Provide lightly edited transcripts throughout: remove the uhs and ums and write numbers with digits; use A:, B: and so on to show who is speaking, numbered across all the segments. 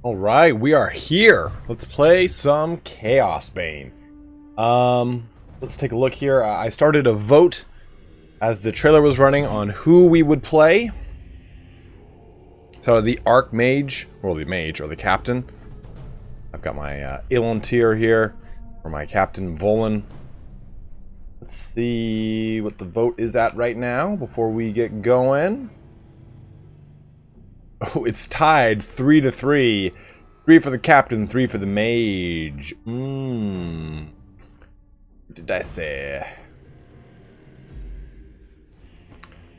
A: Alright, we are here. Let's play some Chaosbane. Let's take a look here. I started a vote as the trailer was running on who we would play. So the Archmage, or the Mage, or the Captain. I've got my Ilantir here, or my Captain Volan. Let's see what the vote is at right now before we get going. Oh, it's tied 3-3. 3 for the Captain, 3 for the Mage. What did I say?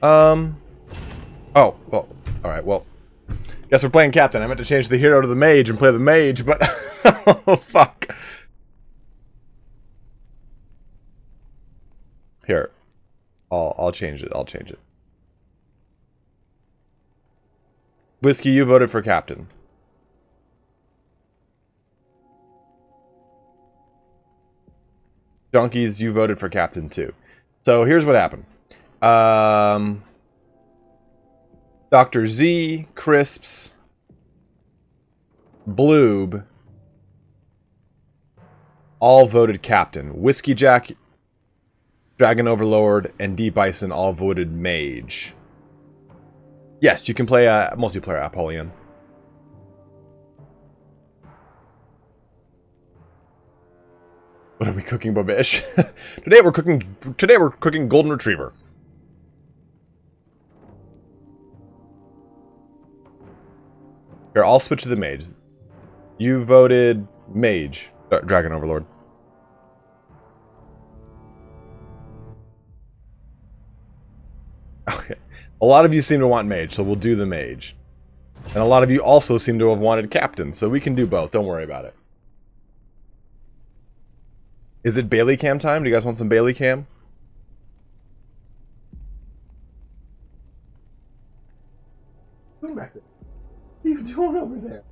A: Oh, well, alright, well. Guess we're playing Captain. I meant to change the hero to the Mage and play the Mage, but... oh, fuck. Here. I'll change it. I'll change it. Whiskey, you voted for Captain. Donkeys, you voted for Captain too. So here's what happened. Dr. Z, Crisps, Bloob, all voted Captain. Whiskey Jack, Dragon Overlord, and D Bison all voted Mage. Yes, you can play multiplayer Apollyon. What are we cooking, Babish? Today we're cooking Golden Retriever. Here, I'll switch to the Mage. You voted Mage, Dragon Overlord. Okay. A lot of you seem to want Mage, so we'll do the Mage. And a lot of you also seem to have wanted Captain, so we can do both. Don't worry about it. Is it Bailey Cam time? Do you guys want some Bailey Cam? Come back there. What are you doing over there?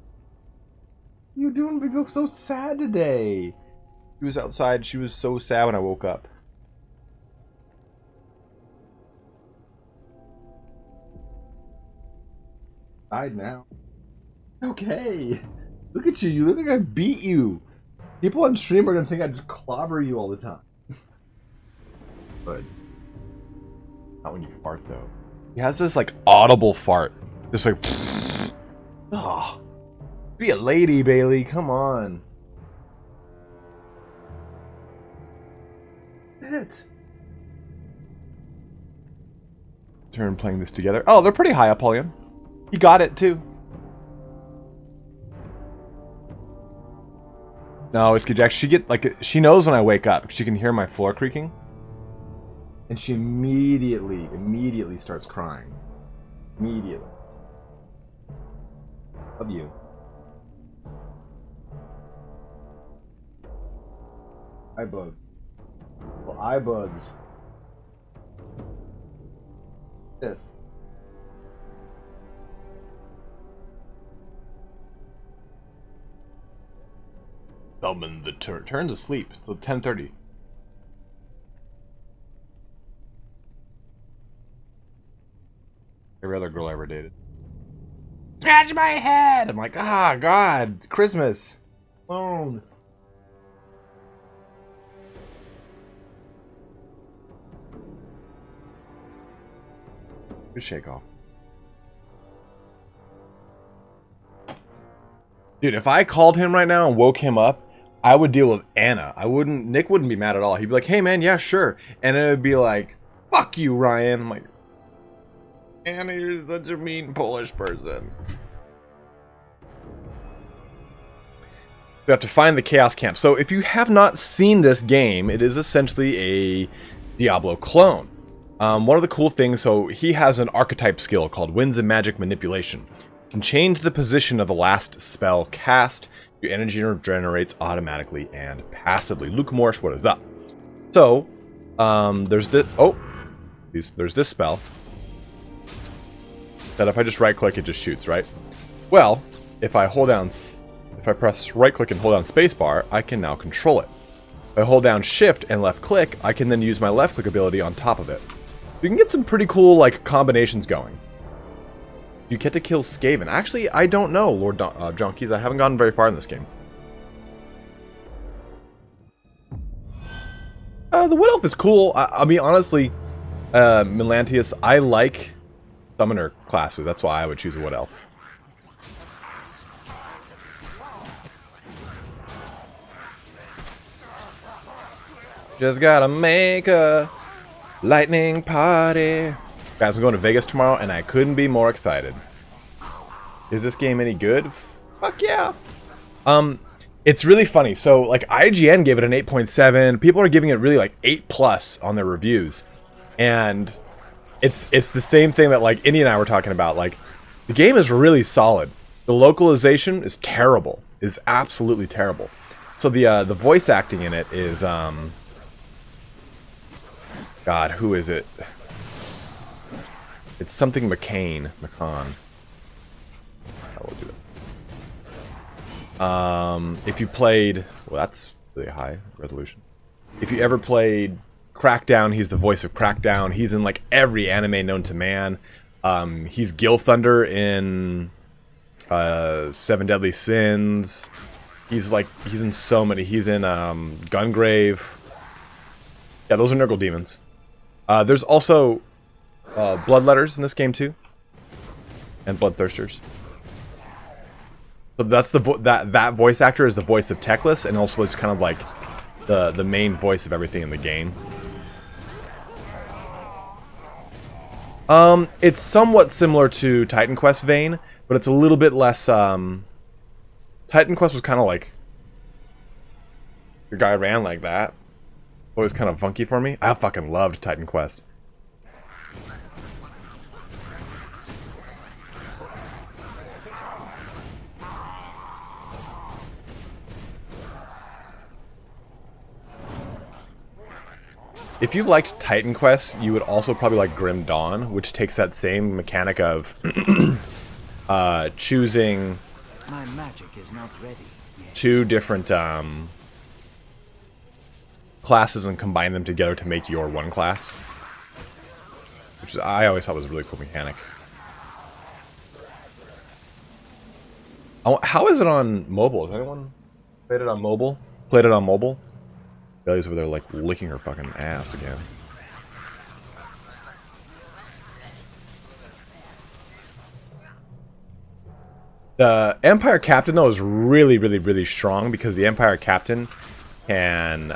A: What are you doing? We look so sad today. She was outside. She was so sad when I woke up. Died now. Okay. Look at you. You look like I beat you. People on stream are gonna think I just clobber you all the time. But not when you fart though. He has this like audible fart. Just like oh. Be a lady, Bailey. Come on. It. Turn playing this together. Oh, they're pretty high up, Apollyon. You got it too. No, Whiskey Jack, she knows when I wake up. She can hear my floor creaking. And she immediately starts crying. Immediately. Love you. Eye bug. Well, eye bugs. This. Summon the Turn's asleep. It's 10:30. Every other girl I ever dated. Scratch my head! I'm like, ah, God, Christmas. Alone. Good shake off. Dude, if I called him right now and woke him up, I would deal with Anna. Nick wouldn't be mad at all. He'd be like, hey man, yeah, sure. And it would be like, fuck you, Ryan. I'm like, Anna, you're such a mean Polish person. We have to find the Chaos Camp. So if you have not seen this game, it is essentially a Diablo clone. One of the cool things, so he has an archetype skill called Winds of Magic Manipulation. You can change the position of the last spell cast. Your energy regenerates automatically and passively. Luke Morsh, what is up? So, there's this. Oh, there's this spell that if I just right click, it just shoots, right? Well, if I press right click and hold down spacebar, I can now control it. If I hold down shift and left click, I can then use my left click ability on top of it. You can get some pretty cool like combinations going. You get to kill Skaven. Actually, I don't know, Lord Junkies. I haven't gotten very far in this game. The Wood Elf is cool. I mean, honestly, Melantius, I like Summoner classes. That's why I would choose a Wood Elf. Just gotta make a lightning party. Guys, I'm going to Vegas tomorrow, and I couldn't be more excited. Is this game any good? Fuck yeah. It's really funny. So, like, IGN gave it an 8.7. People are giving it really, like, 8+ on their reviews. And it's the same thing that, like, Indy and I were talking about. Like, the game is really solid. The localization is terrible. Is absolutely terrible. So the voice acting in it is, God, who is it? It's something McCain. I will do it. If you played... Well, that's really high resolution. If you ever played Crackdown, he's the voice of Crackdown. He's in, like, every anime known to man. He's Gil Thunder in Seven Deadly Sins. He's in so many. He's in Gungrave. Yeah, those are Nurgle demons. There's also Bloodletters in this game too, and Bloodthirsters. So that's that voice actor is the voice of Teclis, and also it's kind of like the main voice of everything in the game. It's somewhat similar to Titan Quest vein, but it's a little bit less. Titan Quest was kind of like your guy ran like that. Always kind of funky for me. I fucking loved Titan Quest. If you liked Titan Quest, you would also probably like Grim Dawn, which takes that same mechanic of choosing
B: my magic is not ready yet.
A: 2 different classes and combine them together to make your one class, which I always thought was a really cool mechanic. How is it on mobile? Has anyone played it on mobile? Played it on mobile? Belly's over there like licking her fucking ass again. The Empire Captain though is really, really, really strong because the Empire Captain can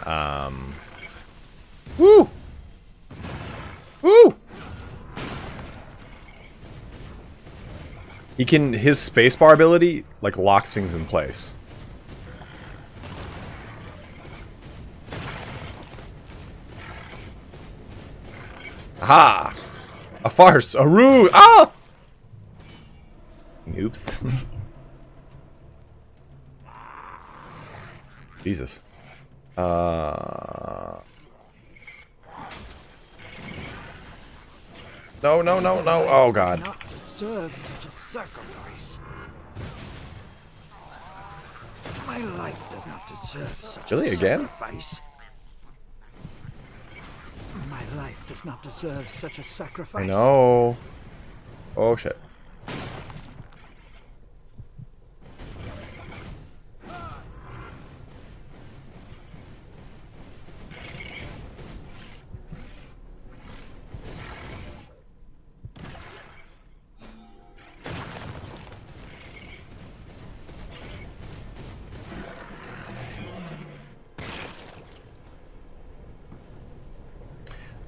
A: woo! Woo! He can, his spacebar ability like locks things in place. Aha! A farce! A ruse! Ah! Oops. Jesus. No, no, no, no. Oh, God.
B: Not deserve such a sacrifice. My life does not deserve such
A: Really,
B: a
A: again?
B: sacrifice. My life does not deserve such a sacrifice.
A: I know. Oh, shit.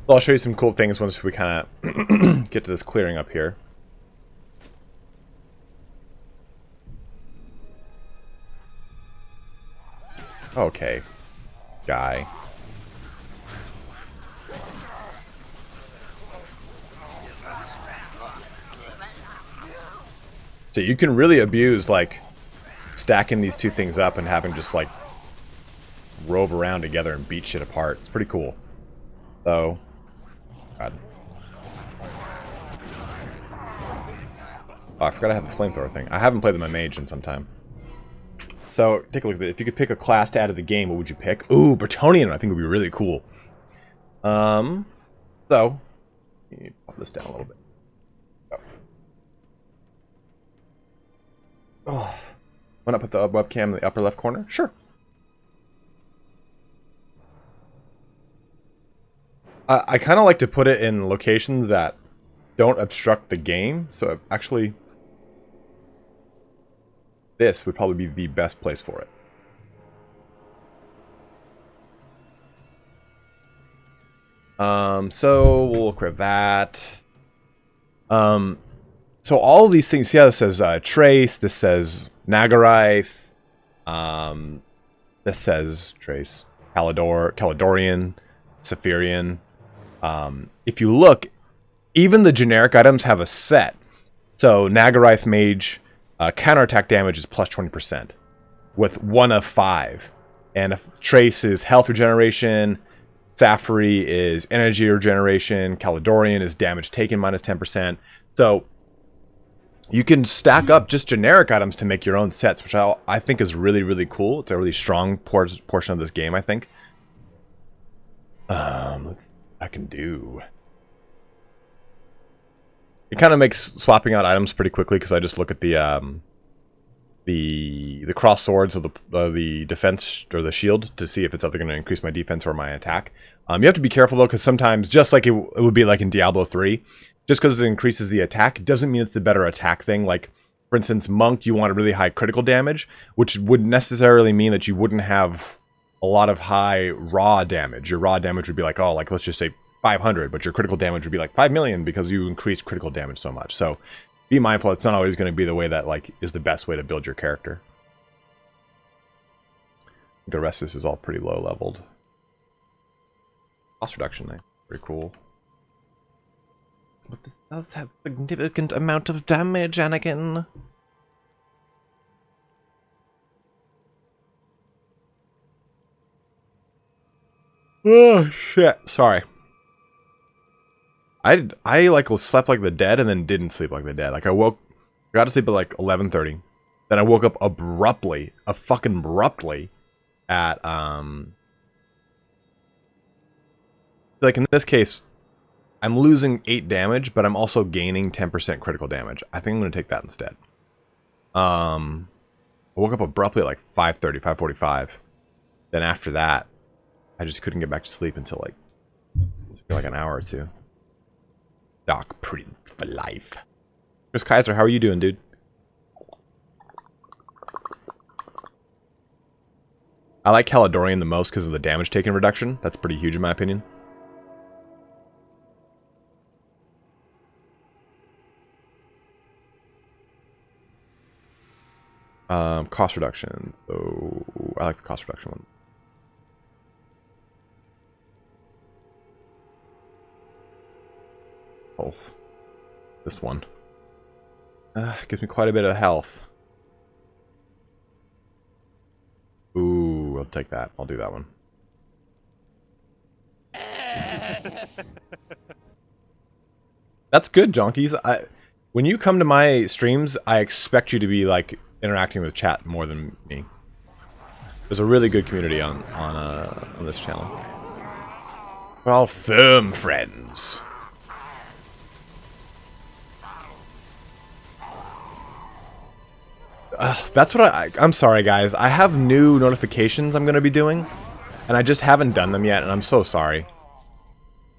A: So I'll show you some cool things once we kind of get to this clearing up here. Okay, guy. So you can really abuse, like, stacking these 2 things up and having just, like, rove around together and beat shit apart. It's pretty cool. So, God. Oh, I forgot I have the flamethrower thing. I haven't played with my mage in some time. So, take a look at it. If you could pick a class to add to the game, what would you pick? Ooh, Bretonnian, I think would be really cool. So, let me pop this down a little bit. Oh, why not put the webcam in the upper left corner? Sure. I kind of like to put it in locations that don't obstruct the game. So actually, this would probably be the best place for it. So we'll equip that. So all of these things, yeah, this says Trace, this says Nagaraith, this says Trace, Caledorian, Saphirian. If you look, even the generic items have a set. So Nagaraith Mage, counterattack damage is plus 20% with 1 of 5. And if Trace is health regeneration, Safari is energy regeneration, Caledorian is damage taken minus 10%. So you can stack up just generic items to make your own sets, which I think is really, really cool. It's a really strong portion of this game, I think. I can do. It kind of makes swapping out items pretty quickly because I just look at the cross swords of the defense or the shield to see if it's either going to increase my defense or my attack. You have to be careful though, because sometimes, just like it would be like in Diablo 3, just because it increases the attack doesn't mean it's the better attack thing. Like, for instance, Monk, you want a really high critical damage, which would necessarily mean that you wouldn't have a lot of high raw damage. Your raw damage would be like, oh, like let's just say 500, but your critical damage would be like 5 million because you increase critical damage so much. So be mindful, it's not always going to be the way that like is the best way to build your character. The rest of this is all pretty low leveled. Cost reduction, pretty cool. But this does have significant amount of damage, Anakin. Oh shit! Sorry. I like slept like the dead and then didn't sleep like the dead. Like I got to sleep at like 11:30. Then I woke up abruptly, fucking abruptly, at like in this case, I'm losing 8 damage, but I'm also gaining 10% critical damage. I think I'm gonna take that instead. I woke up abruptly at like 5:30, 5:45. Then after that, I just couldn't get back to sleep until like an hour or two. Doc Prince for life. Chris Kaiser, how are you doing, dude? I like Caledorian the most because of the damage taken reduction. That's pretty huge in my opinion. Cost reduction. So I like the cost reduction one. Oh, this one gives me quite a bit of health. Ooh, I'll take that. I'll do that one. That's good, Jonkies. When you come to my streams, I expect you to be like interacting with chat more than me. There's a really good community on this channel. We're all firm friends. That's what I'm sorry, guys. I have new notifications I'm going to be doing, and I just haven't done them yet, and I'm so sorry.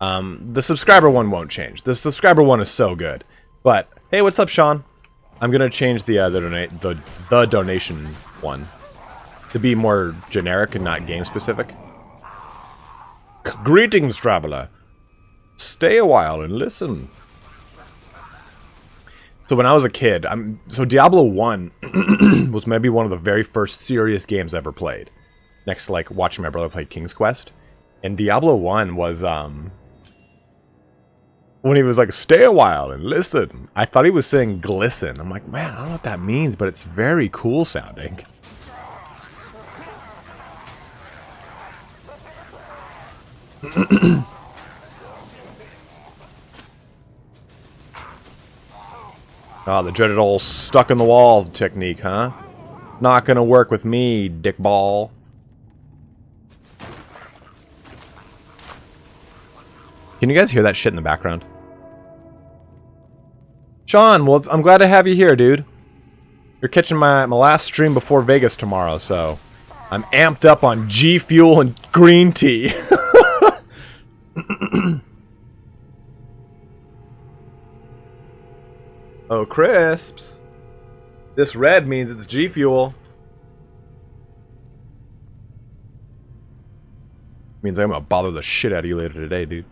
A: The subscriber one won't change. The subscriber one is so good. But, hey, what's up, Sean? I'm going to change the donation one to be more generic and not game-specific. Greetings, traveler. Stay a while and listen. So when I was a kid, so Diablo 1 was maybe one of the very first serious games I ever played. Next to like watching my brother play King's Quest. And Diablo 1 was when he was like, stay a while and listen. I thought he was saying glisten. I'm like, man, I don't know what that means, but it's very cool sounding. Oh, the dreaded old stuck in the wall technique, huh? Not gonna work with me, dickball. Can you guys hear that shit in the background? Sean, well, I'm glad to have you here, dude. You're catching my last stream before Vegas tomorrow, so I'm amped up on G Fuel and green tea. Oh, crisps. This red means it's G Fuel. Means I'm gonna bother the shit out of you later today, dude.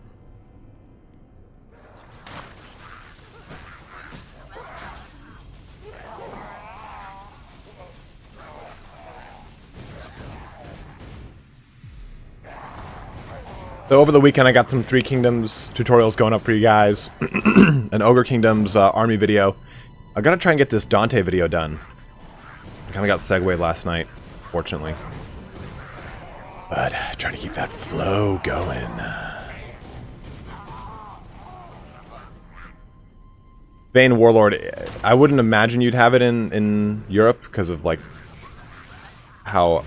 A: So over the weekend I got some Three Kingdoms tutorials going up for you guys. An Ogre Kingdoms army video. I gotta try and get this Dante video done. I kinda got segued last night, fortunately. But trying to keep that flow going. Vayne Warlord, I wouldn't imagine you'd have it in Europe because of like how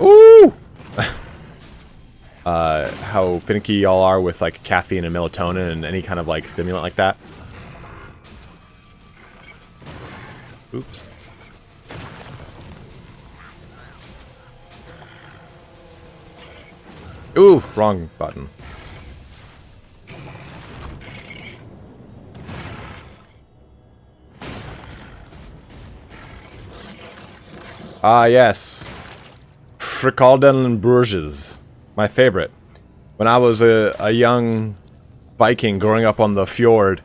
A: how finicky y'all are with like caffeine and melatonin and any kind of like stimulant like that. Oops. Ooh, wrong button. Ah, yes. Frikaldel and Bruges. My favorite. When I was a young Viking growing up on the fjord,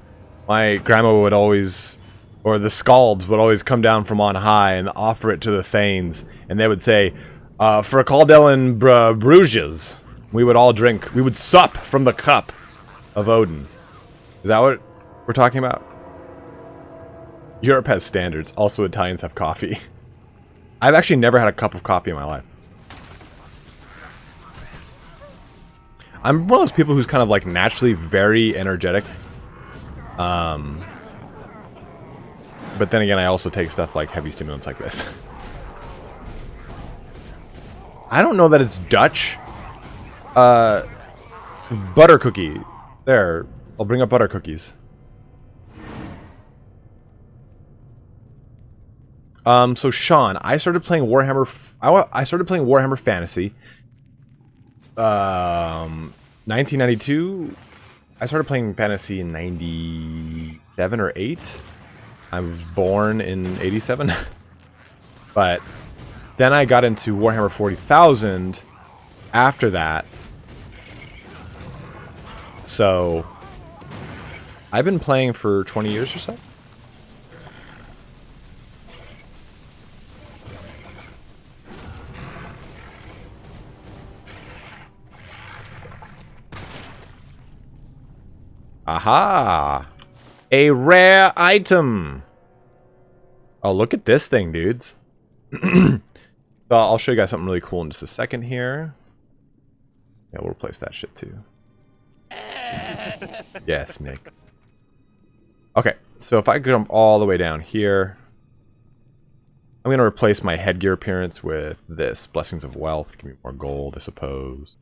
A: my grandma would always, or the Scalds would always come down from on high and offer it to the Thanes, and they would say, Frikaldel and Bruges. We would all drink. We would sup from the cup of Odin. Is that what we're talking about? Europe has standards. Also, Italians have coffee. I've actually never had a cup of coffee in my life. I'm one of those people who's kind of like naturally very energetic. But then again, I also take stuff like heavy stimulants like this. I don't know that it's Dutch. Butter cookie. There. I'll bring up butter cookies. So Sean, I started playing Warhammer. I started playing Warhammer Fantasy. 1992. I started playing Fantasy in 97 or 8. I was born in 87. But then I got into Warhammer 40,000 after that. So I've been playing for 20 years or so. Aha! A rare item! Oh, look at this thing, dudes. So I'll show you guys something really cool in just a second here. Yeah, we'll replace that shit too. Yes, Nick. Okay, so if I come all the way down here, I'm going to replace my headgear appearance with this. Blessings of Wealth. Give me more gold, I suppose.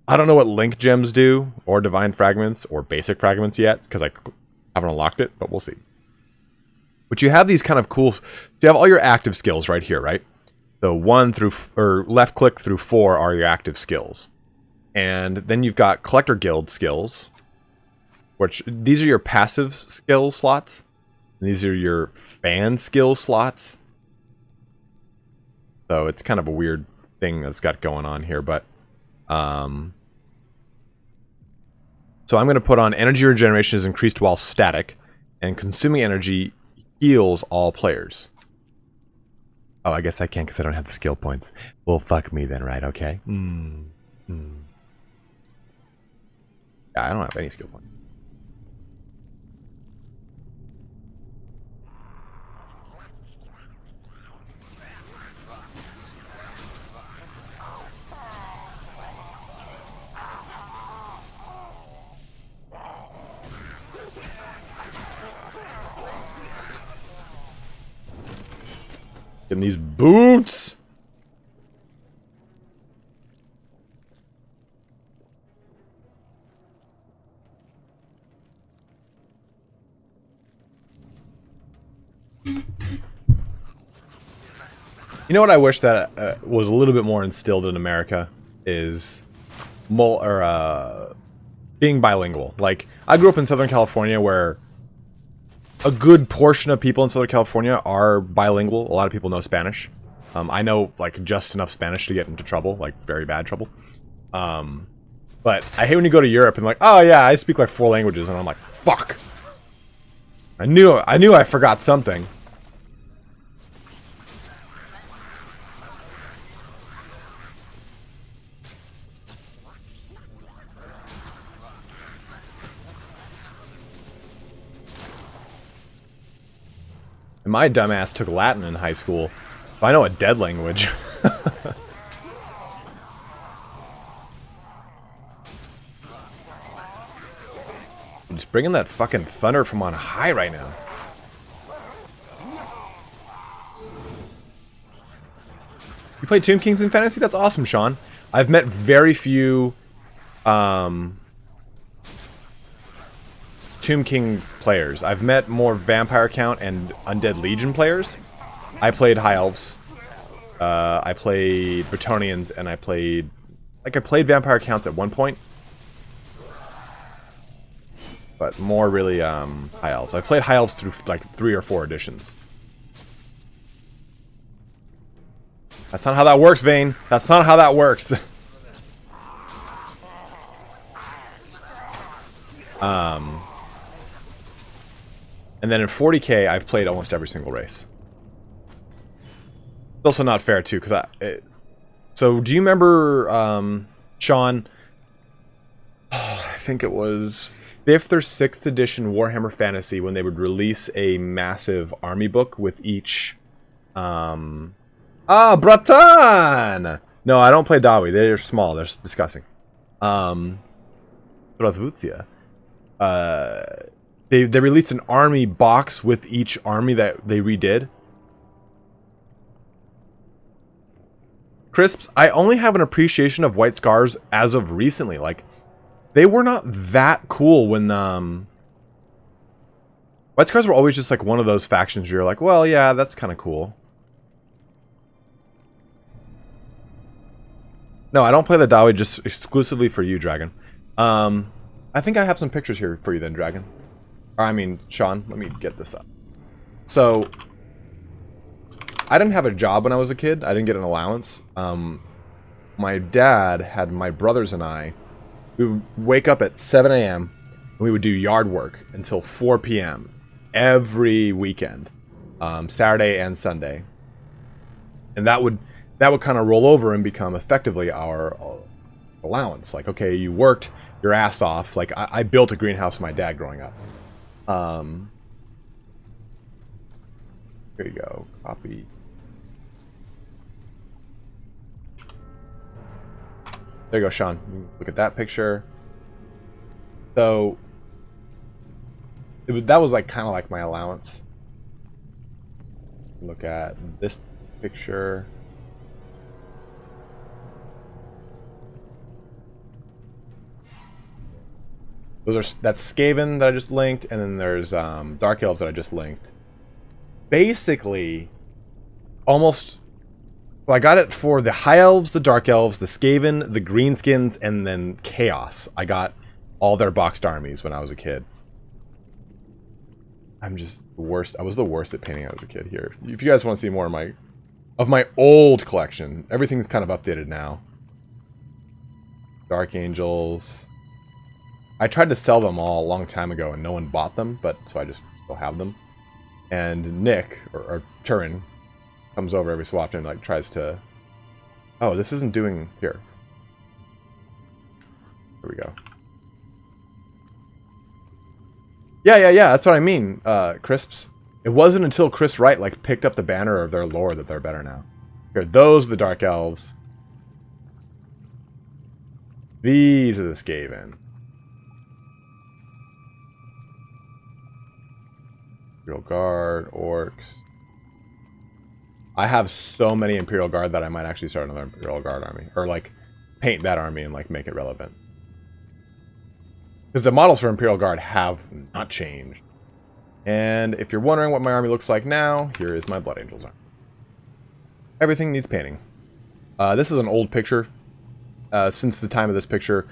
A: I don't know what link gems do, or divine fragments, or basic fragments yet, because I haven't unlocked it, but we'll see. But you have these kind of cool... So you have all your active skills right here, right? So 1 through... or left click through 4 are your active skills. And then you've got Collector Guild skills, which... These are your passive skill slots. And these are your fan skill slots. So it's kind of a weird thing that's got going on here, but... So I'm going to put on energy regeneration is increased while static, and consuming energy heals all players. Oh, I guess I can't because I don't have the skill points. Well, fuck me then, right? Okay. Yeah, I don't have any skill points. Getting these boots. You know what I wish that was a little bit more instilled in America is being bilingual. Like, I grew up in Southern California where a good portion of people in Southern California are bilingual. A lot of people know Spanish. I know, like, just enough Spanish to get into trouble, like, very bad trouble. But I hate when you go to Europe and like, oh yeah, I speak like 4 languages, and I'm like, fuck. I knew I forgot something. And my dumbass took Latin in high school. But I know a dead language. I'm just bringing that fucking thunder from on high right now. You play Tomb Kings in Fantasy? That's awesome, Sean. I've met very few Tomb King players. I've met more Vampire Count and Undead Legion players. I played High Elves. I played Bretonnians, and I played Vampire Counts at one point. But more really High Elves. I played High Elves through like 3 or 4 editions. That's not how that works, Vane. That's not how that works. And then in 40k, I've played almost every single race. It's also not fair too, because so do you remember, Sean? Oh, I think it was 5th or 6th edition Warhammer Fantasy when they would release a massive army book with each. Bratan! No, I don't play Dawi. They're small. They're disgusting. Razvutia. They released an army box with each army that they redid. Crisps, I only have an appreciation of White Scars as of recently. Like, they were not that cool when White Scars were always just like one of those factions where you're like, well, yeah, that's kind of cool. No, I don't play the Dawi just exclusively for you, Dragon. I think I have some pictures here for you then, Dragon. Or, I mean, Sean, let me get this up. So, I didn't have a job when I was a kid. I didn't get an allowance. My dad had my brothers and I. We would wake up at 7 a.m. and we would do yard work until 4 p.m. every weekend, Saturday and Sunday. And that would kind of roll over and become effectively our allowance. Like, okay, you worked your ass off. Like, I built a greenhouse with my dad growing up. Here you go. Copy. There you go, Sean. Look at that picture. So, that was like kind of like my allowance. Look at this picture. That's Skaven that I just linked, and then there's Dark Elves that I just linked. Basically, almost. Well, I got it for the High Elves, the Dark Elves, the Skaven, the Greenskins, and then Chaos. I got all their boxed armies when I was a kid. I'm just the worst. I was the worst at painting as a kid here. If you guys want to see more of my old collection, everything's kind of updated now. Dark Angels. I tried to sell them all a long time ago and no one bought them, but so I just still have them. And Nick, or Turin, comes over every so often and like tries to... Oh, this isn't doing... Here. Here we go. Yeah, that's what I mean, Crisps. It wasn't until Chris Wright like picked up the banner of their lore that they're better now. Here, those are the Dark Elves. These are the Skaven. Imperial Guard, Orcs. I have so many Imperial Guard that I might actually start another Imperial Guard army. Or, like, paint that army and, like, make it relevant. Because the models for Imperial Guard have not changed. And if you're wondering what my army looks like now, here is my Blood Angels army. Everything needs painting. This is an old picture. Since the time of this picture,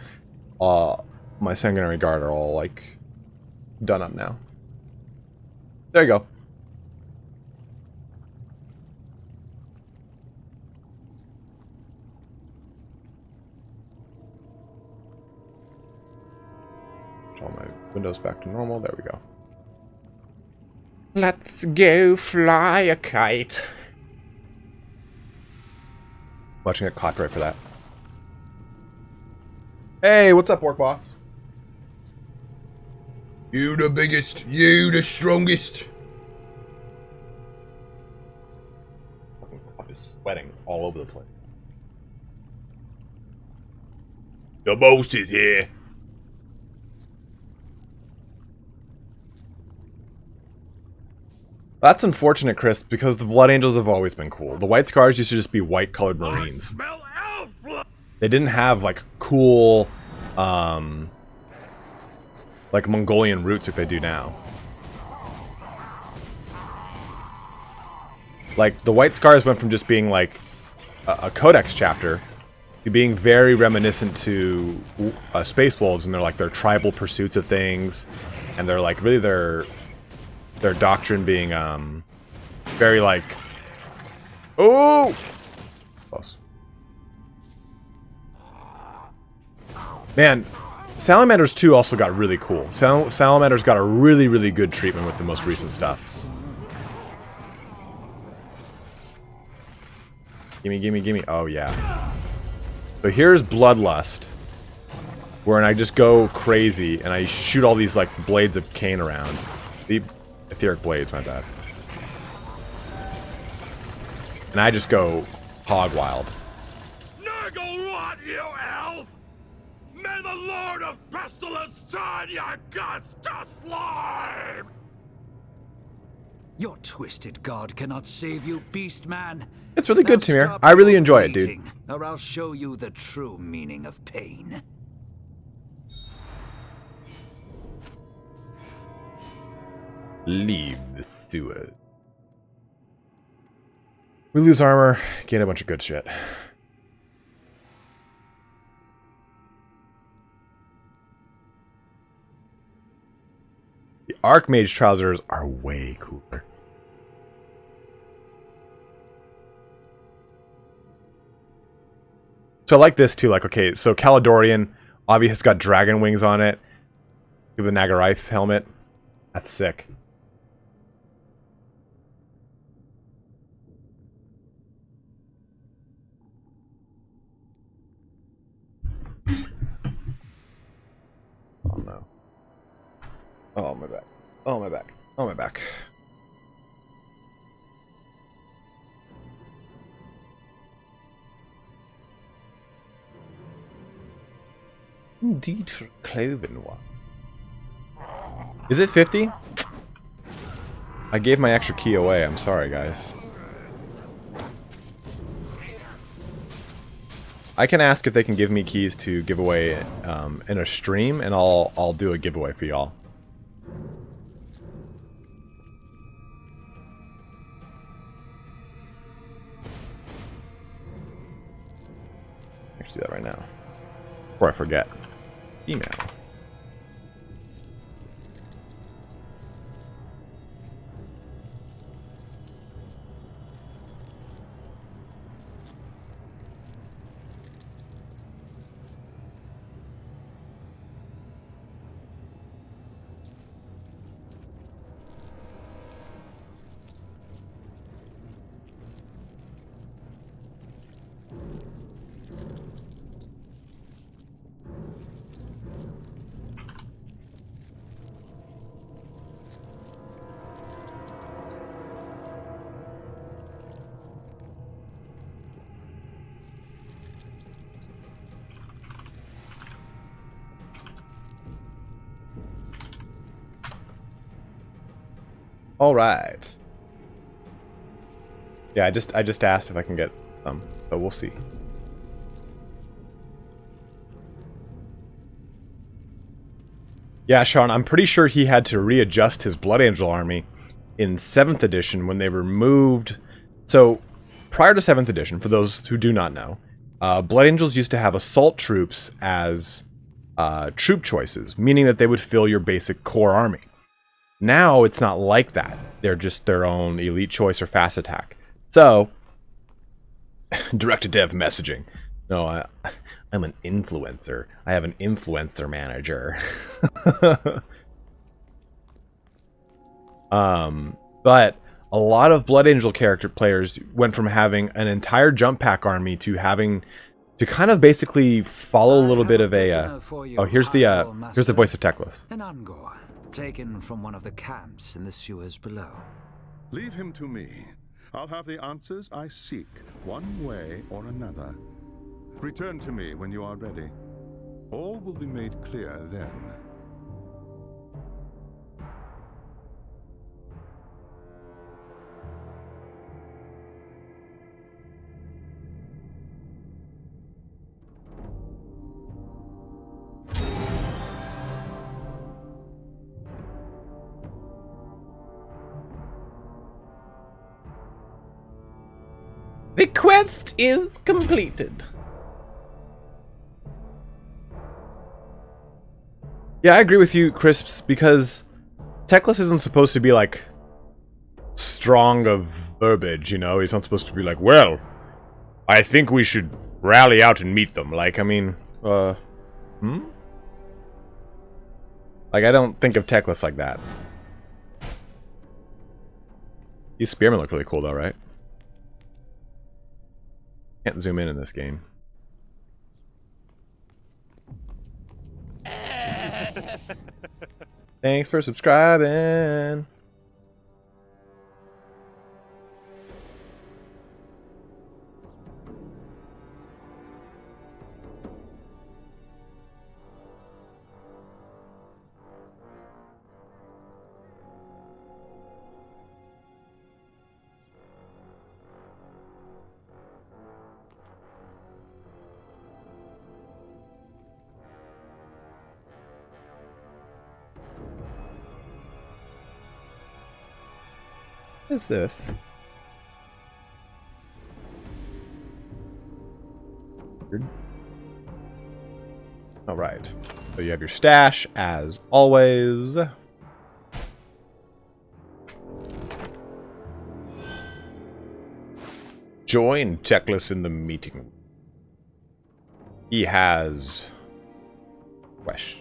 A: my sanguinary guard are all, like, done up now. There you go. All my windows back to normal. There we go. Let's go fly a kite. Watching it copyright for that. Hey, what's up, Orc Boss?
C: You the biggest, you the strongest.
A: I'm just sweating all over the place.
C: The most is here.
A: That's unfortunate, Chris, because the Blood Angels have always been cool. The White Scars used to just be white-colored Marines. They didn't have, like, cool, like, Mongolian roots like they do now. Like, the White Scars went from just being, like, a Codex chapter to being very reminiscent to Space Wolves, and they're, like, their tribal pursuits of things, and they're, like, really their doctrine being, very, like... Oh! Close. Man, Salamanders 2 also got really cool. Salamanders got a really, really good treatment with the most recent stuff. Gimme, gimme, gimme. Oh, yeah. So here's Bloodlust, wherein I just go crazy, and I shoot all these, like, blades of cane around. The etheric blades, my bad. And I just go hog wild.
C: Naggle rot, you elf! May the Lord of Pestilence turn your guts to slime!
B: Your twisted god cannot save you, beast man.
A: It's really good,
B: Now
A: Tamir.
B: stop
A: I really
B: your
A: enjoy it, dude.
B: bleating, or I'll show you the true meaning of pain.
A: Leave the sewer. We lose armor, gain a bunch of good shit. The Archmage trousers are way cooler. So I like this too, like, okay, so Caledorian, obviously has got dragon wings on it. Give the Nagaraith helmet. That's sick. Oh no. Oh my back. Oh my back. Oh my back. Indeed for cloven one. Is it 50? I gave my extra key away. I'm sorry, guys. I can ask if they can give me keys to give away in a stream, and I'll do a giveaway for y'all. Let's do that right now before I forget. Email. All right. Yeah, I just asked if I can get some, so we'll see. Yeah, Sean, I'm pretty sure he had to readjust his Blood Angel army in 7th edition when they removed... So, prior to 7th edition, for those who do not know, Blood Angels used to have assault troops as troop choices, meaning that they would fill your basic core army. Now it's not like that. They're just their own elite choice or fast attack. So, direct-to-dev messaging. No, I'm an influencer. I have an influencer manager. But a lot of Blood Angel character players went from having an entire jump pack army to having to kind of basically follow a little bit of a. Oh, here's the voice of Teclis.
B: An Ungor, taken from one of the camps in the sewers below.
D: Leave him to me. I'll have the answers I seek, one way or another. Return to me when you are ready. All will be made clear then.
A: The quest is completed. Yeah, I agree with you, Crisps, because Teclis isn't supposed to be, like, strong of verbiage, you know? He's not supposed to be like, well, I think we should rally out and meet them. Like, I mean, Like, I don't think of Teclis like that. These spearmen look really cool, though, right? Can't zoom in this game. Thanks for subscribing. What is this? Weird. All right. So you have your stash as always. Join Teclis in the meeting. He has questions.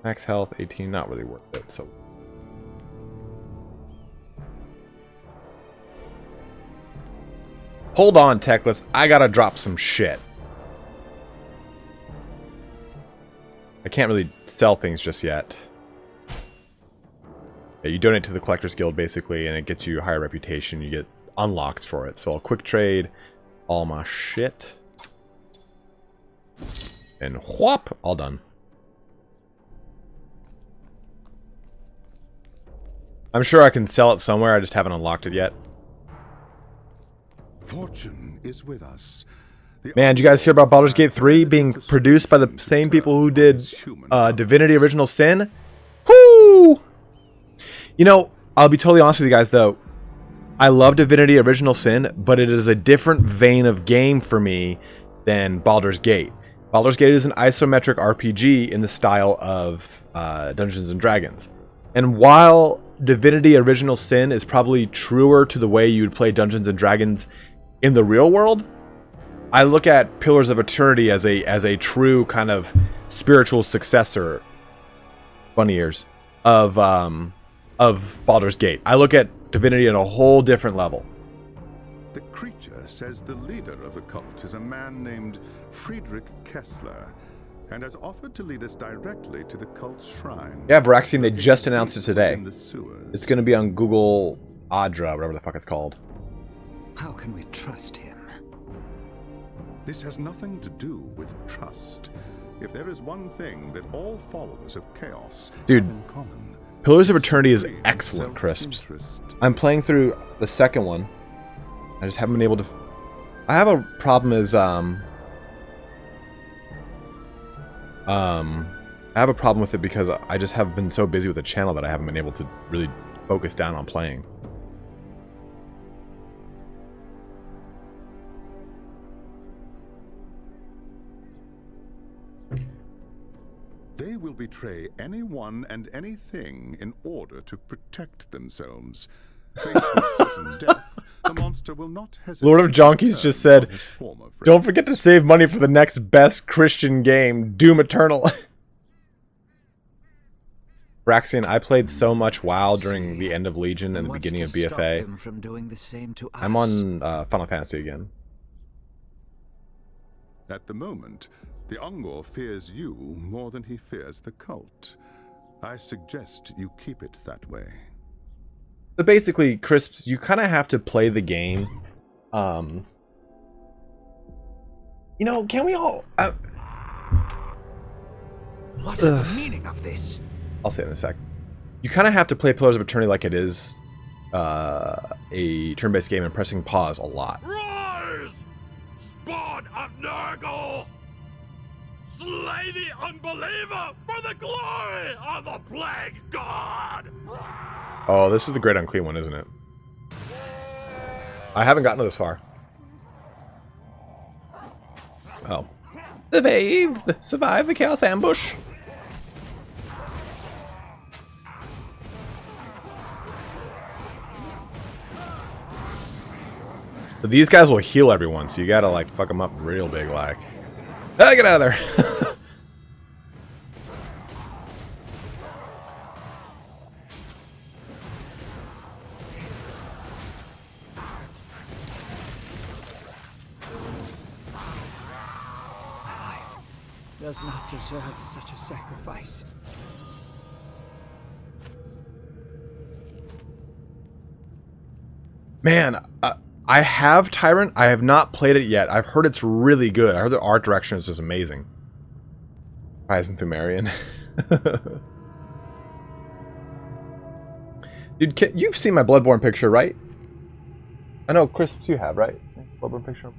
A: Max health, 18, not really worth it, so... Hold on, Teclis, I gotta drop some shit. I can't really sell things just yet. Yeah, you donate to the Collector's Guild, basically, and it gets you a higher reputation, you get unlocks for it. So I'll quick trade all my shit. And whoop, all done. I'm sure I can sell it somewhere, I just haven't unlocked it yet.
D: Fortune is with us.
A: Man, did you guys hear about Baldur's Gate 3 being produced by the same people who did Divinity Original Sin? Whoo! You know, I'll be totally honest with you guys, though. I love Divinity Original Sin, but it is a different vein of game for me than Baldur's Gate. Baldur's Gate is an isometric RPG in the style of Dungeons & Dragons. And while Divinity Original Sin is probably truer to the way you would play Dungeons & Dragons in the real world, I look at Pillars of Eternity as a true kind of spiritual successor, bunny ears, of Baldur's Gate. I look at Divinity on a whole different level.
D: The creature says the leader of the cult is a man named Friedrich Kessler, and has offered to lead us directly to the cult's shrine.
A: Yeah, Varaxian, they just announced it today. It's going to be on Google Adra, whatever the fuck it's called.
B: How can we trust him?
D: This has nothing to do with trust. If there is one thing that all followers of Chaos
A: Dude,
D: have in common,
A: Pillars of Eternity is excellent, Crisps. I'm playing through the second one. I just haven't been able to... I have a problem is, I have a problem with it because I just have been so busy with the channel that I haven't been able to really focus down on playing.
D: They will betray anyone and anything in order to protect themselves. Faced with certain death, the monster will not hesitate.
A: Lord of Jonkies just said,
D: on his former friend.
A: "Don't forget to save money for the next best Christian game, Doom Eternal." Braxian, I played so much WoW during the end of Legion and the
B: What's
A: beginning of
B: to stop
A: BFA.
B: him from doing the same to us?
A: I'm on Final Fantasy again.
D: At the moment, the Ungor fears you more than he fears the cult. I suggest you keep it that way.
A: So basically, Crisps, you kind of have to play the game. You know, can we all...
B: What is the meaning of this?
A: I'll say it in a sec. You kind of have to play Pillars of Eternity like it is a turn-based game and pressing pause a lot.
C: Rise! Spawn of Nurgle! Slay the unbeliever for the glory of the Plague God!
A: Oh, this is the Great Unclean one, isn't it? I haven't gotten to this far. Oh. Survive the Chaos Ambush. But these guys will heal everyone, so you gotta, like, fuck them up real big, like. Ah, get out of there!
B: Does not deserve such a sacrifice.
A: Man, I have Tyrant. I have not played it yet. I've heard it's really good. I heard the art direction is just amazing. Rise and Thumerian. Dude, you've seen my Bloodborne picture, right? I know, Crisps, you have, right? Bloodborne picture.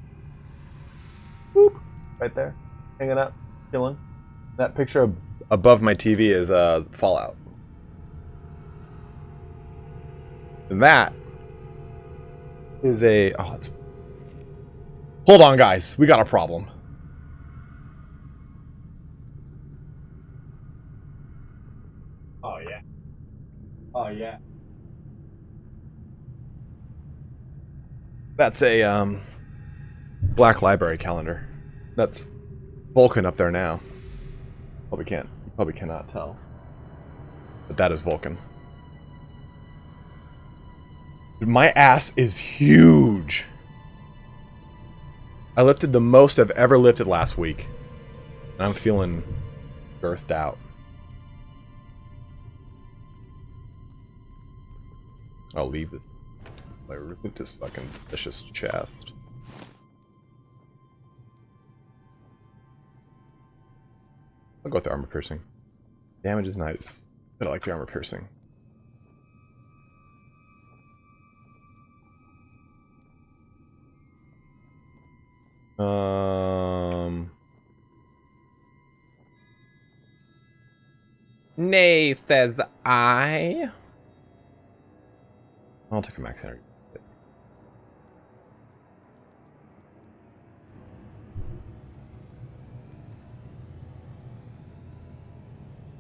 A: Boop. Right there. Hanging up. Chilling. That picture above my TV is Fallout. And that is a... Oh, it's... Hold on, guys. We got a problem. Oh, yeah. Oh, yeah. That's a, Black Library calendar. That's Vulcan up there now. Probably can't. You probably cannot tell. But that is Vulcan. My ass is huge. I lifted the most I've ever lifted last week. And I'm feeling girthed out. I'll leave this. I ripped this fucking vicious chest. I'll go with the armor piercing. Damage is nice, but I like the armor piercing. Nay, says I. I'll take the max energy.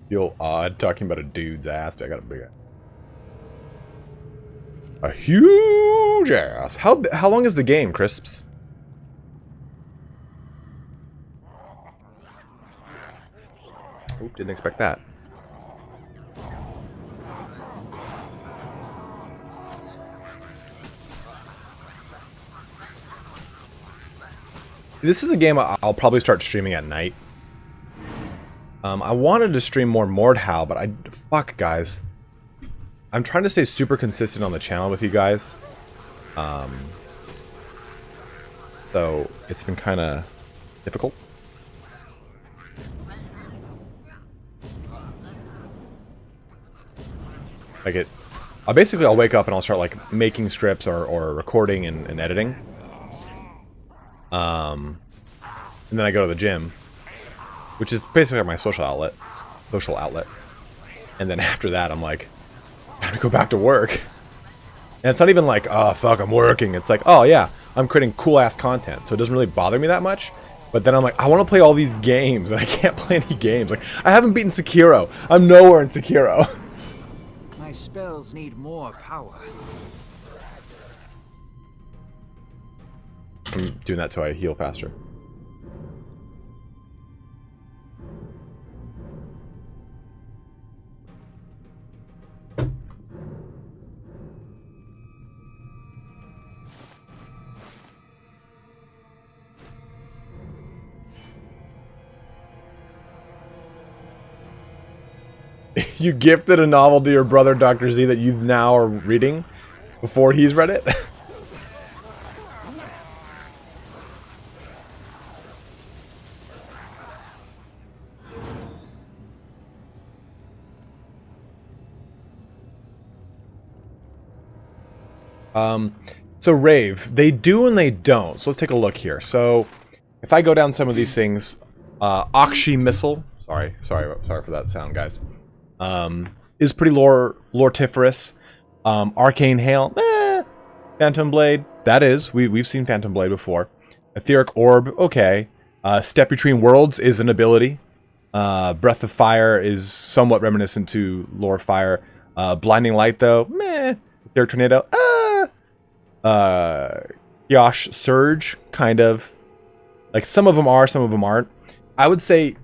A: Feel odd talking about a dude's ass. I got a big ass. A huge ass. How long is the game, Crisps? Oop, didn't expect that. This is a game I'll probably start streaming at night. I wanted to stream more Mordhau, but fuck, guys. I'm trying to stay super consistent on the channel with you guys. So it's been kind of difficult. Like I'll wake up and I'll start like making strips or recording and editing. And then I go to the gym, which is basically my social outlet. And then after that, I'm like, time to go back to work. And it's not even like, oh, fuck, I'm working. It's like, oh, yeah, I'm creating cool-ass content. So it doesn't really bother me that much. But then I'm like, I want to play all these games, and I can't play any games. Like, I haven't beaten Sekiro. I'm nowhere in Sekiro.
B: My spells need more power.
A: I'm doing that so I heal faster. You gifted a novel to your brother, Dr. Z, that you now are reading before he's read it? So Rave, they do and they don't. So let's take a look here. So if I go down some of these things, Akshi Missile, sorry for that sound, guys. Is pretty lortiferous. Arcane Hail, Phantom Blade, that is. We've seen Phantom Blade before. Etheric Orb, okay. Step Between Worlds is an ability. Breath of Fire is somewhat reminiscent to Lore Fire. Blinding Light, though, meh. Etheric Tornado, Yosh Surge, kind of. Like, some of them are, some of them aren't. I would say,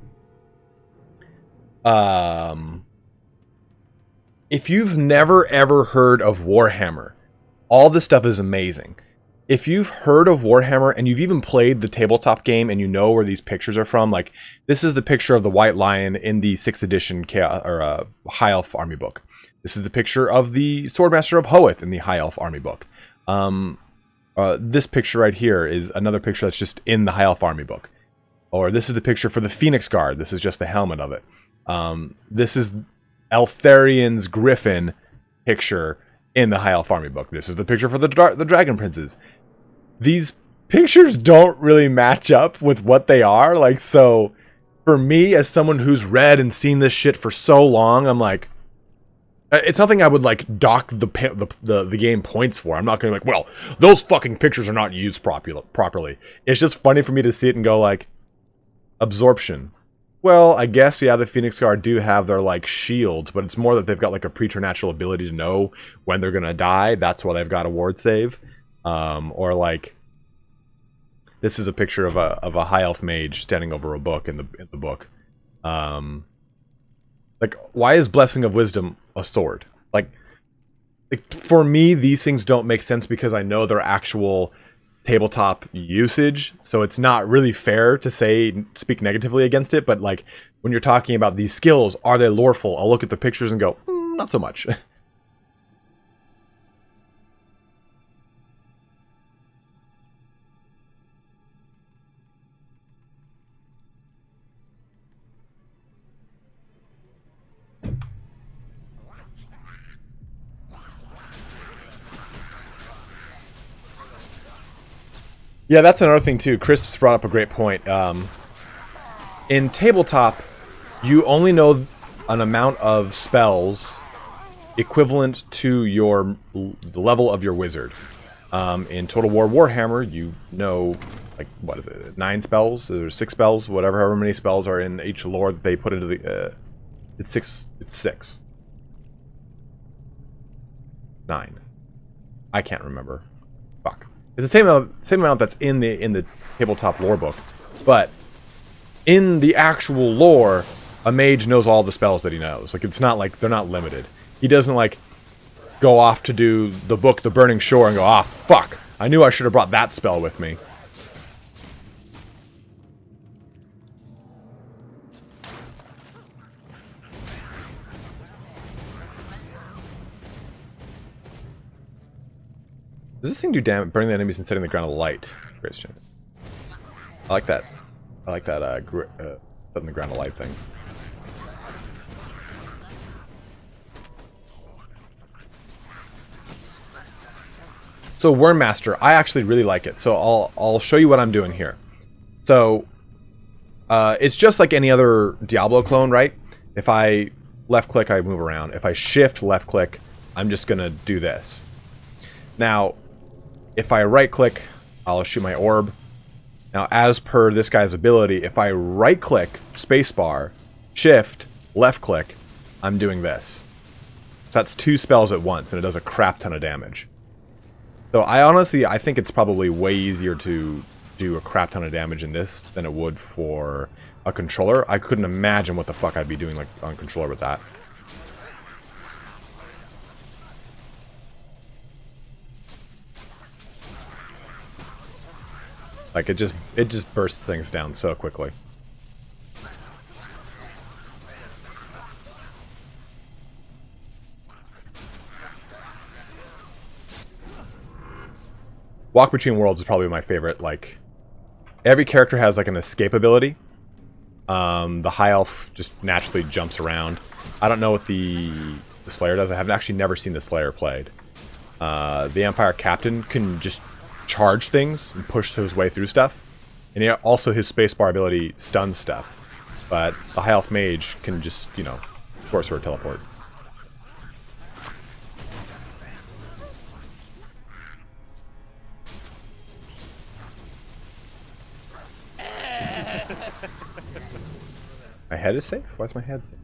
A: if you've never ever heard of Warhammer, all this stuff is amazing. If you've heard of Warhammer and you've even played the tabletop game and you know where these pictures are from, like, this is the picture of the White Lion in the 6th edition High Elf Army book. This is the picture of the Swordmaster of Hoeth in the High Elf Army book. This picture right here is another picture that's just in the High Elf Army book. Or this is the picture for the Phoenix Guard. This is just the helmet of it. This is Eltharian's Griffin picture in the High Elf Army book. This is the picture for the Dragon Princes. These pictures don't really match up with what they are. Like, so for me, as someone who's read and seen this shit for so long, I'm like, it's nothing I would like dock the game points for. I'm not going to be like, well, those fucking pictures are not used properly. It's just funny for me to see it and go like, absorption. Well, I guess, yeah, the Phoenix Guard do have their, like, shields, but it's more that they've got, like, a preternatural ability to know when they're gonna die. That's why they've got a ward save. Or, like, this is a picture of a High Elf Mage standing over a book in the book. Like, why is Blessing of Wisdom a sword? Like, for me, these things don't make sense because I know their actual tabletop usage, so it's not really fair to speak negatively against it, but like when you're talking about these skills, are they loreful? I'll look at the pictures and go, not so much. Yeah, that's another thing too. Chris brought up a great point. In tabletop, you only know an amount of spells equivalent to the level of your wizard. In Total War Warhammer, you know, like, what is it, 9 spells or 6 spells, whatever, however many spells are in each lore that they put into the. It's 6. It's 6. 9. I can't remember. Fuck. It's the same amount that's in the tabletop lore book, but in the actual lore, a mage knows all the spells that he knows. Like, it's not like they're not limited. He doesn't like go off to do the book The Burning Shore and go, ah, fuck, I knew I should have brought that spell with me. Does this thing do damage? Burning the enemies and setting the ground alight. Christian. I like that. I like that setting the ground alight thing. So Wormmaster, I actually really like it. So I'll show you what I'm doing here. So it's just like any other Diablo clone, right? If I left click, I move around. If I shift left click, I'm just going to do this. Now, if I right-click, I'll shoot my orb. Now, as per this guy's ability, if I right-click, spacebar, shift, left-click, I'm doing this. So that's 2 spells at once, and it does a crap ton of damage. So I think it's probably way easier to do a crap ton of damage in this than it would for a controller. I couldn't imagine what the fuck I'd be doing like on controller with that. Like it just bursts things down so quickly. Walk Between Worlds is probably my favorite. Like, every character has like an escape ability. The High Elf just naturally jumps around. I don't know what the Slayer does. I have actually never seen the Slayer played. The Empire Captain can just charge things and push his way through stuff. And also his spacebar ability stuns stuff. But the High Elf Mage can just, you know, Corsair teleport. My head is safe? Why is my head safe?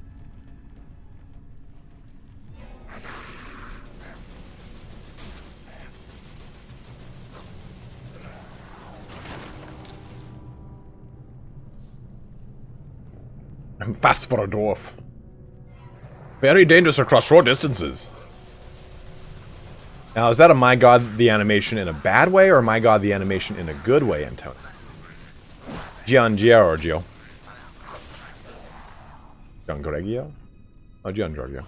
A: I'm fast for a dwarf. Very dangerous across short distances. Now, is that a My God the animation in a bad way, or My God the animation in a good way, Antonio? Gian Giorgio. Gian Giorgio? Oh, Gian Giorgio.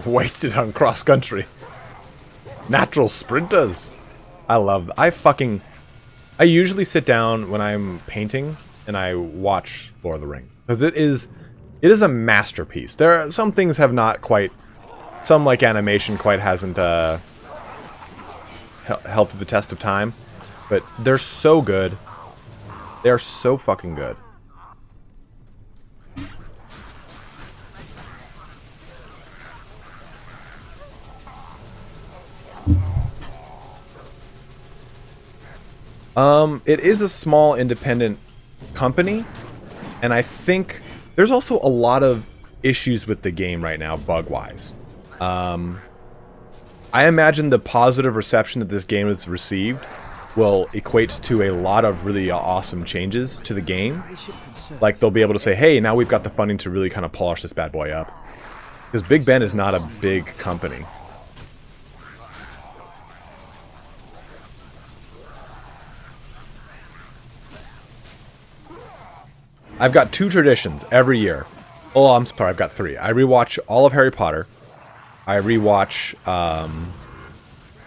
A: Wasted on cross country. Natural sprinters. I usually sit down when I'm painting and I watch Lord of the Ring, because it is a masterpiece. There are some things have not quite, some like animation quite hasn't held to the test of time, but they're so good. They're so fucking good. It is a small independent company, and I think there's also a lot of issues with the game right now, bug-wise. I imagine the positive reception that this game has received will equate to a lot of really awesome changes to the game. Like, they'll be able to say, hey, now we've got the funding to really kind of polish this bad boy up. Because Big Ben is not a big company. I've got 2 traditions every year. Oh, I'm sorry, I've got 3. I rewatch all of Harry Potter. I rewatch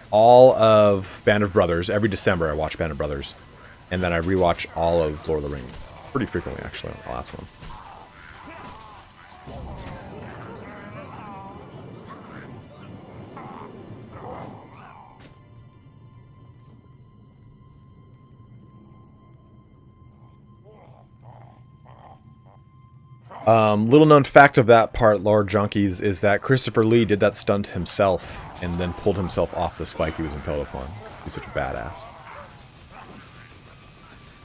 A: all of Band of Brothers. Every December I watch Band of Brothers. And then I rewatch all of Lord of the Rings. Pretty frequently, actually, on the last one. Little known fact of that part, Lord Junkies, is that Christopher Lee did that stunt himself and then pulled himself off the spike he was impaled upon. He's such a badass.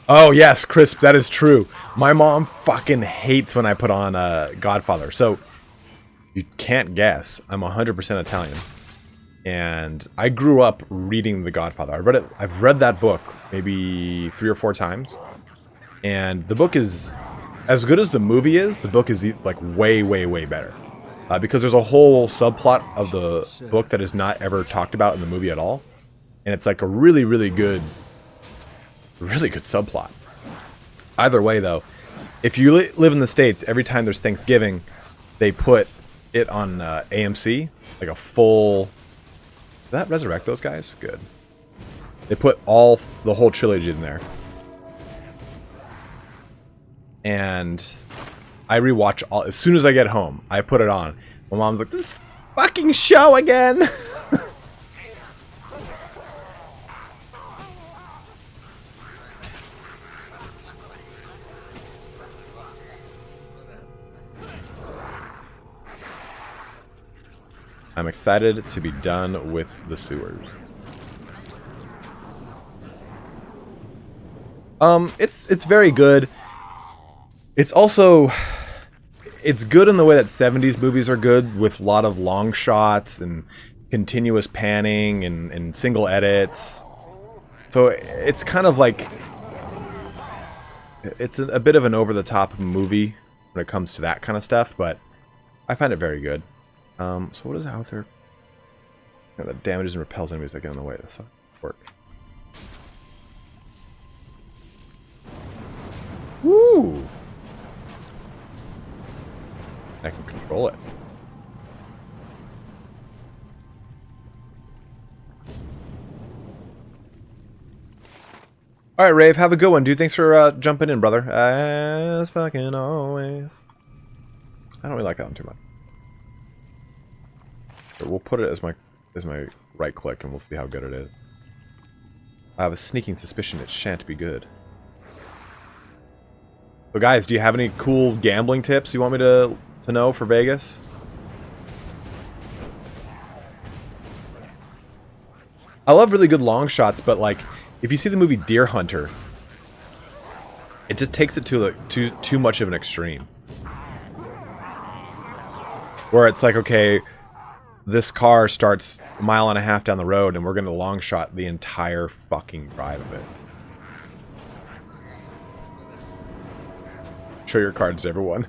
A: Oh yes, Crisp, that is true. My mom fucking hates when I put on Godfather. So, you can't guess, I'm 100% Italian. And I grew up reading The Godfather. I've read that book maybe 3 or 4 times. And the book is, as good as the movie is, the book is like way, way, way better. Because there's a whole subplot of the book that is not ever talked about in the movie at all. And it's like a really, really good subplot. Either way, though, if you live in the States, every time there's Thanksgiving, they put it on AMC, like a full... Did that resurrect those guys? Good. They put the whole trilogy in there. And I rewatch all as soon as I get home. I put it on. My mom's like, "This fucking show again." I'm excited to be done with the sewers. It's very good. It's also, it's good in the way that 70s movies are good, with a lot of long shots and continuous panning and single edits. So it's kind of like, it's a bit of an over-the-top movie when it comes to that kind of stuff, but I find it very good. So what is out there? That damages and repels enemies that get in the way. That's not work. Woo! I can control it. Alright, Rave, have a good one, dude. Thanks for jumping in, brother. As fucking always. I don't really like that one too much. But we'll put it as my right click and we'll see how good it is. I have a sneaking suspicion it shan't be good. So guys, do you have any cool gambling tips you want me to know for Vegas? I love really good long shots, but like, if you see the movie Deer Hunter, it just takes it to like too much of an extreme. Where it's like, okay, this car starts a mile and a half down the road and we're going to long shot the entire fucking drive of it. Show your cards to everyone.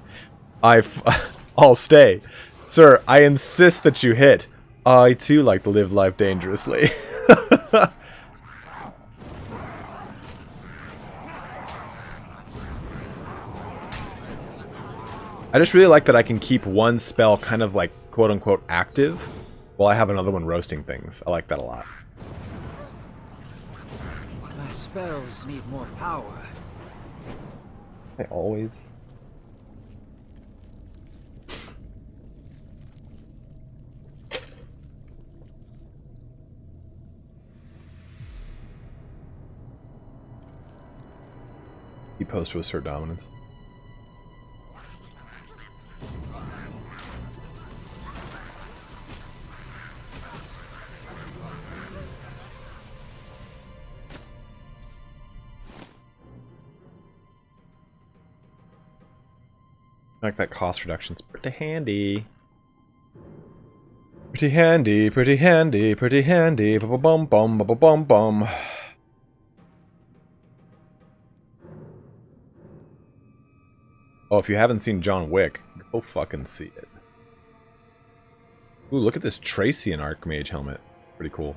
A: I'll stay. Sir, I insist that you hit. I too like to live life dangerously. I just really like that I can keep one spell kind of like quote-unquote active while I have another one roasting things. I like that a lot.
B: My spells need more power.
A: I always... He posed to assert dominance. I like that cost reduction's pretty handy. Pretty handy, pretty handy, pretty handy. Bum bum bum bum bum. Oh, if you haven't seen John Wick, go fucking see it. Ooh, look at this Tracy and Archmage helmet. Pretty cool.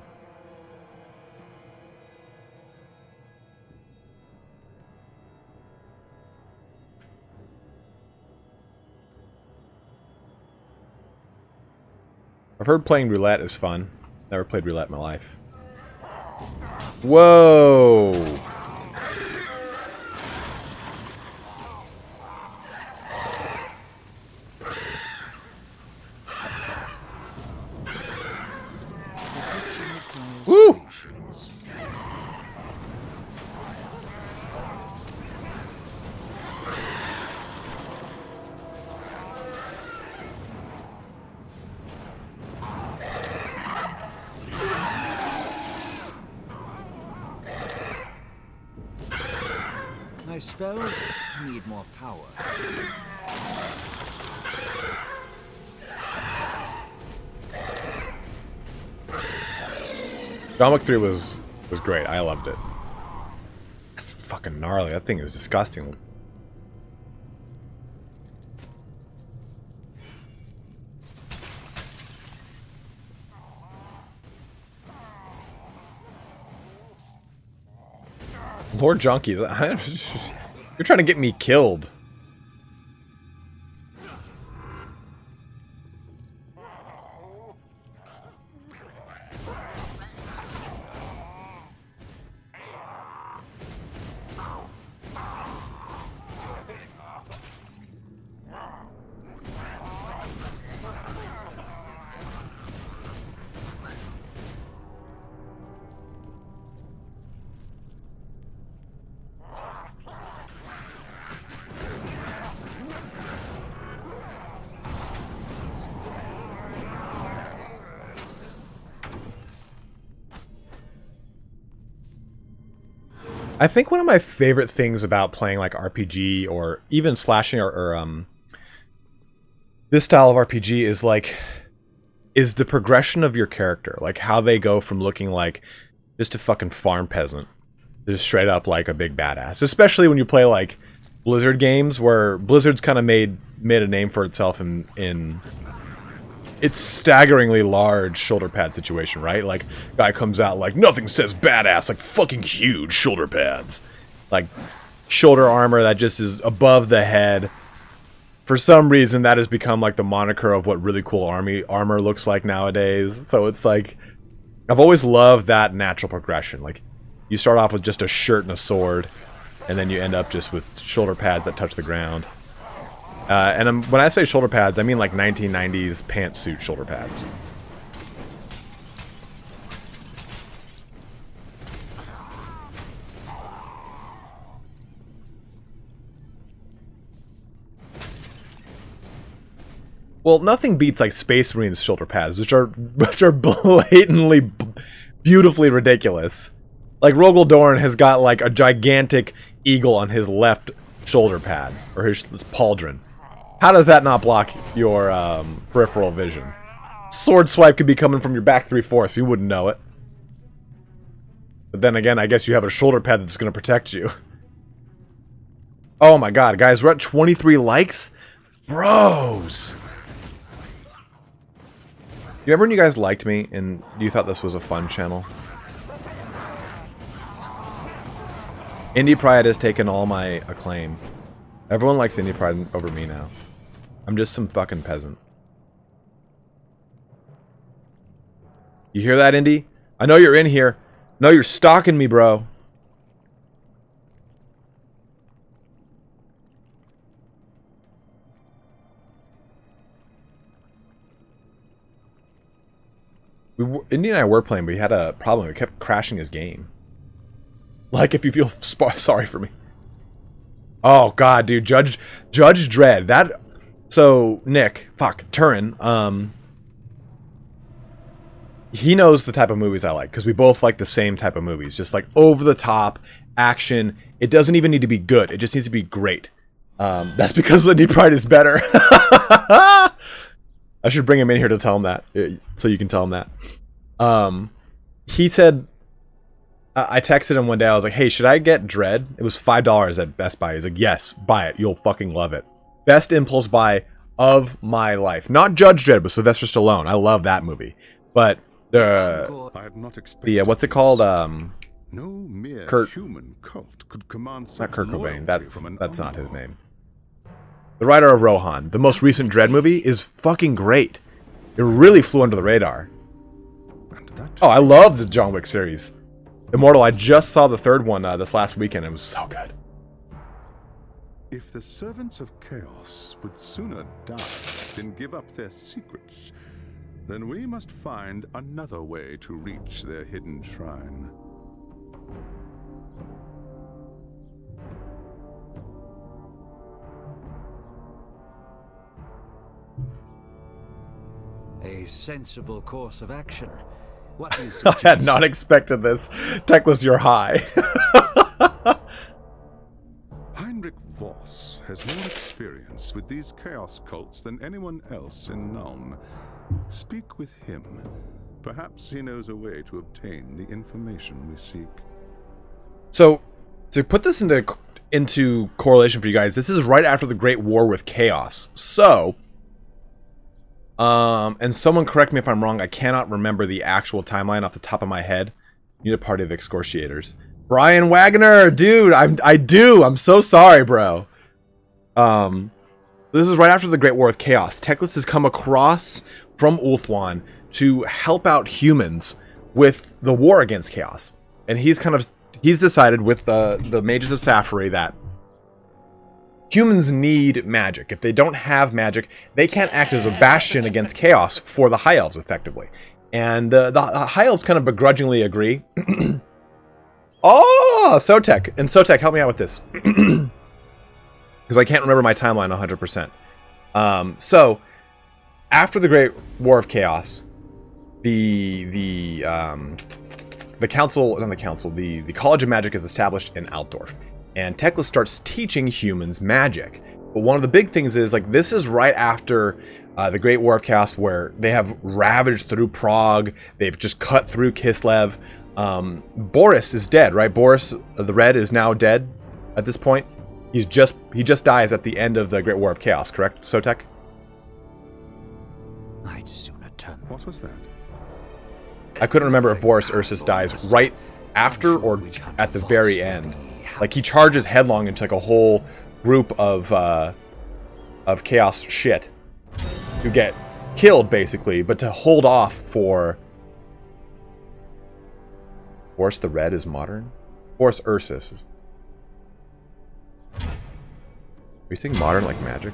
A: I've heard playing roulette is fun. Never played roulette in my life. Whoa! Woo!
B: My spells need more power.
A: John Wick 3 was great. I loved it. That's fucking gnarly. That thing is disgusting. Lord Junkie, you're trying to get me killed. I think one of my favorite things about playing like RPG or even slashing or this style of RPG is the progression of your character, like how they go from looking like just a fucking farm peasant to straight up like a big badass. Especially when you play like Blizzard games, where Blizzard's kind of made a name for itself in its staggeringly large shoulder pad situation, right? Like, guy comes out like, nothing says badass, like fucking huge shoulder pads. Like, shoulder armor that just is above the head. For some reason, that has become like the moniker of what really cool armor looks like nowadays. So it's like, I've always loved that natural progression. Like, you start off with just a shirt and a sword, and then you end up just with shoulder pads that touch the ground. When I say shoulder pads, I mean like 1990s pantsuit shoulder pads. Well, nothing beats like Space Marines shoulder pads, which are blatantly, beautifully ridiculous. Like Rogel Dorn has got like a gigantic eagle on his left shoulder pad, or his pauldron. How does that not block your peripheral vision? Sword swipe could be coming from your back 3/4, you wouldn't know it. But then again, I guess you have a shoulder pad that's going to protect you. Oh my god, guys, we're at 23 likes? Bros! You remember when you guys liked me and you thought this was a fun channel? Indie Pride has taken all my acclaim. Everyone likes Indie Pride over me now. I'm just some fucking peasant. You hear that, Indy? I know you're in here. I know you're stalking me, bro. Indy and I were playing, but he had a problem. We kept crashing his game. Like, if you feel sorry for me. Oh, God, dude. Judge Dredd. That... So, Nick, Turin, he knows the type of movies I like, because we both like the same type of movies. Just like over-the-top action. It doesn't even need to be good. It just needs to be great. That's because Indie Pride is better. I should bring him in here to tell him that, so you can tell him that. He said... I texted him one day, I was like, hey, should I get Dredd? It was $5 at Best Buy. He's like, yes, buy it. You'll fucking love it. Best impulse buy of my life. Not Judge Dredd, but Sylvester Stallone. I love that movie. But the what's it called?
D: No mere
A: Kurt,
D: human cult could command
A: not Kurt Cobain.
D: loyalty
A: That's not his name. The writer of Rohan. The most recent Dredd movie is fucking great. It really flew under the radar. Oh, I love the John Wick series. Immortal, I just saw the third one this last weekend. It was so good.
D: If the servants of chaos would sooner die than give up their secrets, then we must find another way to reach their hidden shrine.
B: A sensible course of action. What do you
A: I
B: suggest?
A: had not expected this. Techless, you're high.
D: Heinrich Voss has more experience with these chaos cults than anyone else in Nuln. Speak with him. Perhaps he knows a way to obtain the information we seek. So, to put this into correlation for you guys, this is right after the Great War with Chaos. So, and someone correct me if I'm wrong, I cannot remember the actual timeline off the top of my head. Need a party of excoriators. Brian Wagner, dude, I do. I'm so sorry, bro. This is right after the Great War with Chaos. Teclis has come across from Ulthuan to help out humans with the war against Chaos. And he's decided with the Mages of Safari that humans need magic. If they don't have magic, they can't act as a bastion against Chaos for the High Elves, effectively. And the High Elves kind of begrudgingly agree. Oh, Sotek. And Sotek, help me out with this. Because I can't remember my timeline 100%. So, after the Great War of Chaos, the
A: the council, not the council, the College of Magic is established in Altdorf, and Teclis starts teaching humans magic. But one of the big things is, like, this is right after the Great War of Chaos, where they have ravaged through Prague, they've just cut through Kislev. Boris is dead, right? Boris the Red is now dead at this point. He just dies at the end of the Great War of Chaos, correct, Sotek?
B: I'd sooner turn.
E: What was that?
A: I couldn't remember if Boris Ursus dies right after or at the very end. Like, he charges headlong into like a whole group of chaos shit to get killed, basically, but to hold off for Boris the Red is modern. Boris Ursus. Are you saying modern like magic?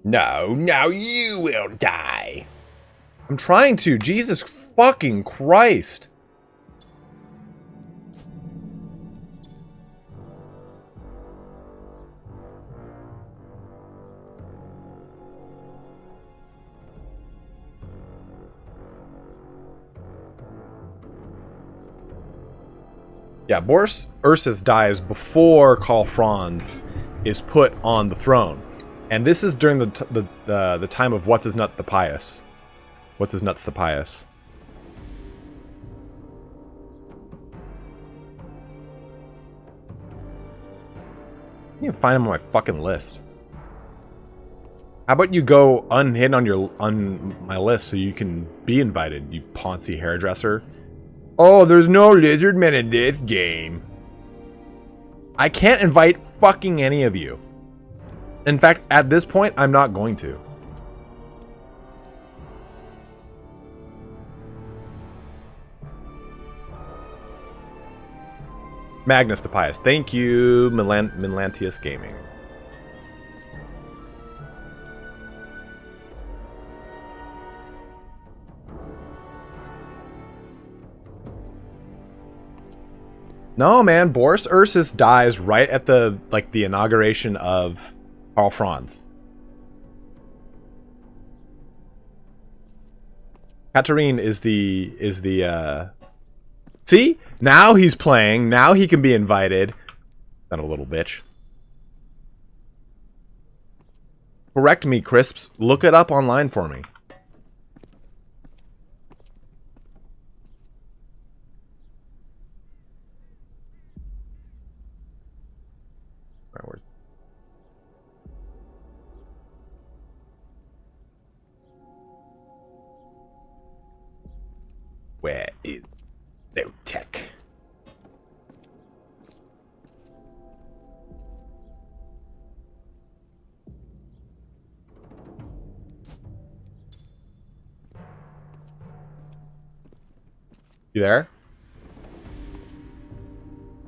A: No, you will die. I'm trying to. Jesus fucking Christ. Yeah, Boris Ursus dies before Karl Franz is put on the throne. And this is during the time of What's His Nut the Pious. What's His Nuts the Pious. You can find him on my fucking list. How about you go unhidden on my list so you can be invited, you poncy hairdresser? Oh, there's no lizard men in this game. I can't invite fucking any of you. In fact, at this point, I'm not going to. Magnus the Pious. Thank you, Melantius Gaming. No, man, Boris Ursus dies right at the inauguration of Karl Franz. Katarine is the see? Now he's playing. Now he can be invited. That a little bitch. Correct me, Crisps. Look it up online for me. Where is no tech? You there?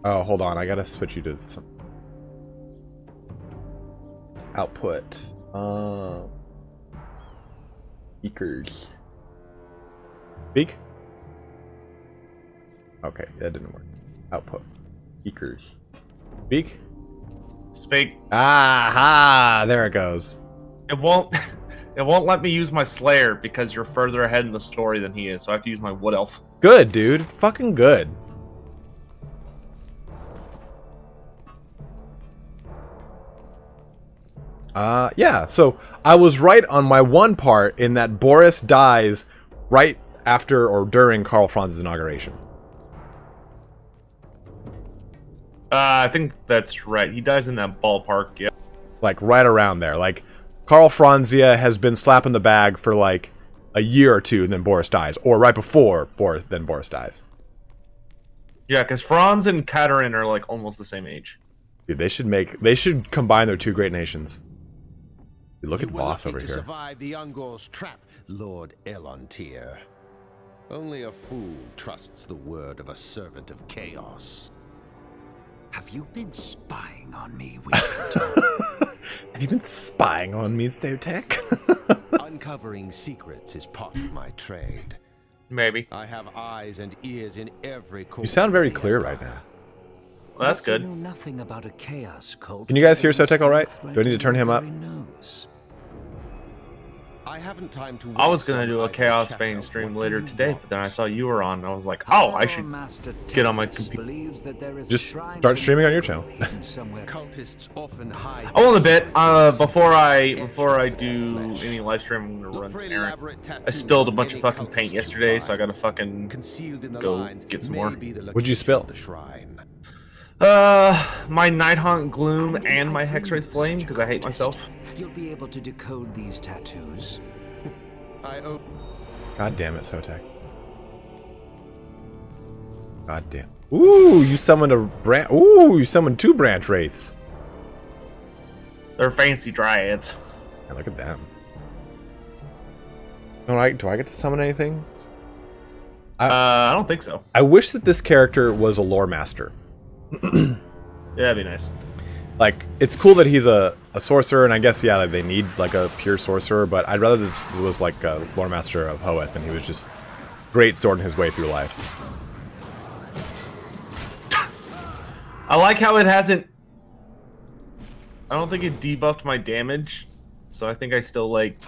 A: Oh, hold on. I gotta switch you to some output. Speakers. Speak? Okay, that didn't work. Output. Speakers. Speak?
F: Speak.
A: Aha! There it goes.
F: It won't let me use my Slayer because you're further ahead in the story than he is, so I have to use my Wood Elf.
A: Good, dude. Fucking good. Yeah, so I was right on my one part in that Boris dies right after or during Karl Franz's inauguration.
F: I think that's right. He dies in that ballpark, yeah.
A: Like, right around there. Like, Karl Franzia has been slapping the bag for, like, a year or two, and then Boris dies. Or right before Boris dies.
F: Yeah, because Franz and Katerin are, like, almost the same age.
A: Dude, they should combine their two great nations. Dude, look at Voss over here.
G: Survive the Ungor's trap, Lord Elontir. Only a fool trusts the word of a servant of chaos.
B: Have you been spying on me, Wizard?
A: Have you been spying on me, Sotek?
G: Uncovering secrets is part of my trade.
F: Maybe.
G: I have eyes and ears in every corner.
A: You sound very clear right now.
F: Well, that's
B: Yet you
F: good.
B: know nothing about a chaos cult.
A: Can you guys hear
B: that
A: Sotek all right?
B: threat
A: Do I need to turn him up?
B: very nose.
G: I haven't time to
F: I was
G: waste
F: gonna
G: on
F: do a
G: Untitled
F: Chaosbane
G: Chapter.
F: stream
G: What
F: later
G: do you
F: today,
G: want?
F: but then I saw you were on, and I was like, oh, I should get on my computer.
A: Just start streaming on your channel.
G: Cultists often hide.
F: I will in a bit. Before I do any live stream, I'm gonna
G: Look
F: run
G: for
F: some errand.
G: elaborate
F: I
G: tattoos
F: spilled a
G: on
F: bunch of
G: any
F: fucking
G: cultist
F: paint
G: you
F: yesterday, so I
G: find.
F: gotta fucking
G: Concealed in the
F: go
G: lines
F: get some
G: may
F: more.
G: be the
A: What'd you
G: location
A: spill?
G: of the shrine.
F: My Nighthaunt Gloom and my Hexwraith Flame because I hate myself.
B: You'll be able to decode these tattoos.
A: God damn it, Sotek. God damn. Ooh, you summoned a branch. Ooh, you summoned 2 branch wraiths.
F: They're fancy dryads.
A: Yeah, look at them. Do I get to summon anything?
F: I don't think so.
A: I wish that this character was a lore master.
F: Yeah, that'd be nice.
A: Like, it's cool that he's a sorcerer, and I guess, yeah, like, they need, like, a pure sorcerer, but I'd rather this was, like, a lore master of Hoeth, and he was just great swording his way through life.
F: I like how it hasn't... I don't think it debuffed my damage, so I think I still, like...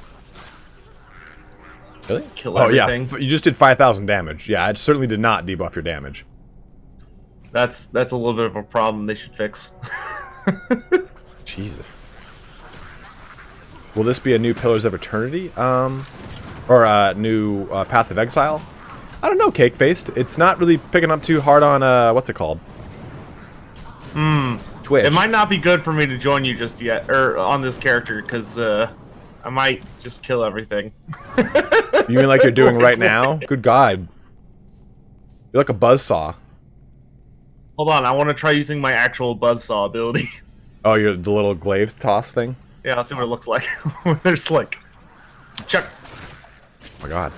A: Really?
F: Kill
A: Oh, yeah,
F: everything.
A: you just did 5,000 damage. Yeah, it certainly did not debuff your damage.
F: That's a little bit of a problem they should fix.
A: Jesus. Will this be a new Pillars of Eternity? Or a new Path of Exile? I don't know, Cake-Faced. It's not really picking up too hard on, what's it called? Twitch.
F: It might not be good for me to join you just yet, or on this character, because I might just kill everything.
A: You mean like you're doing right now? Good God. You're like a buzzsaw.
F: Hold on, I want to try using my actual buzzsaw ability.
A: Oh, you're the little glaive toss thing?
F: Yeah, I'll see what it looks like. There's like... Chuck!
A: Oh my God.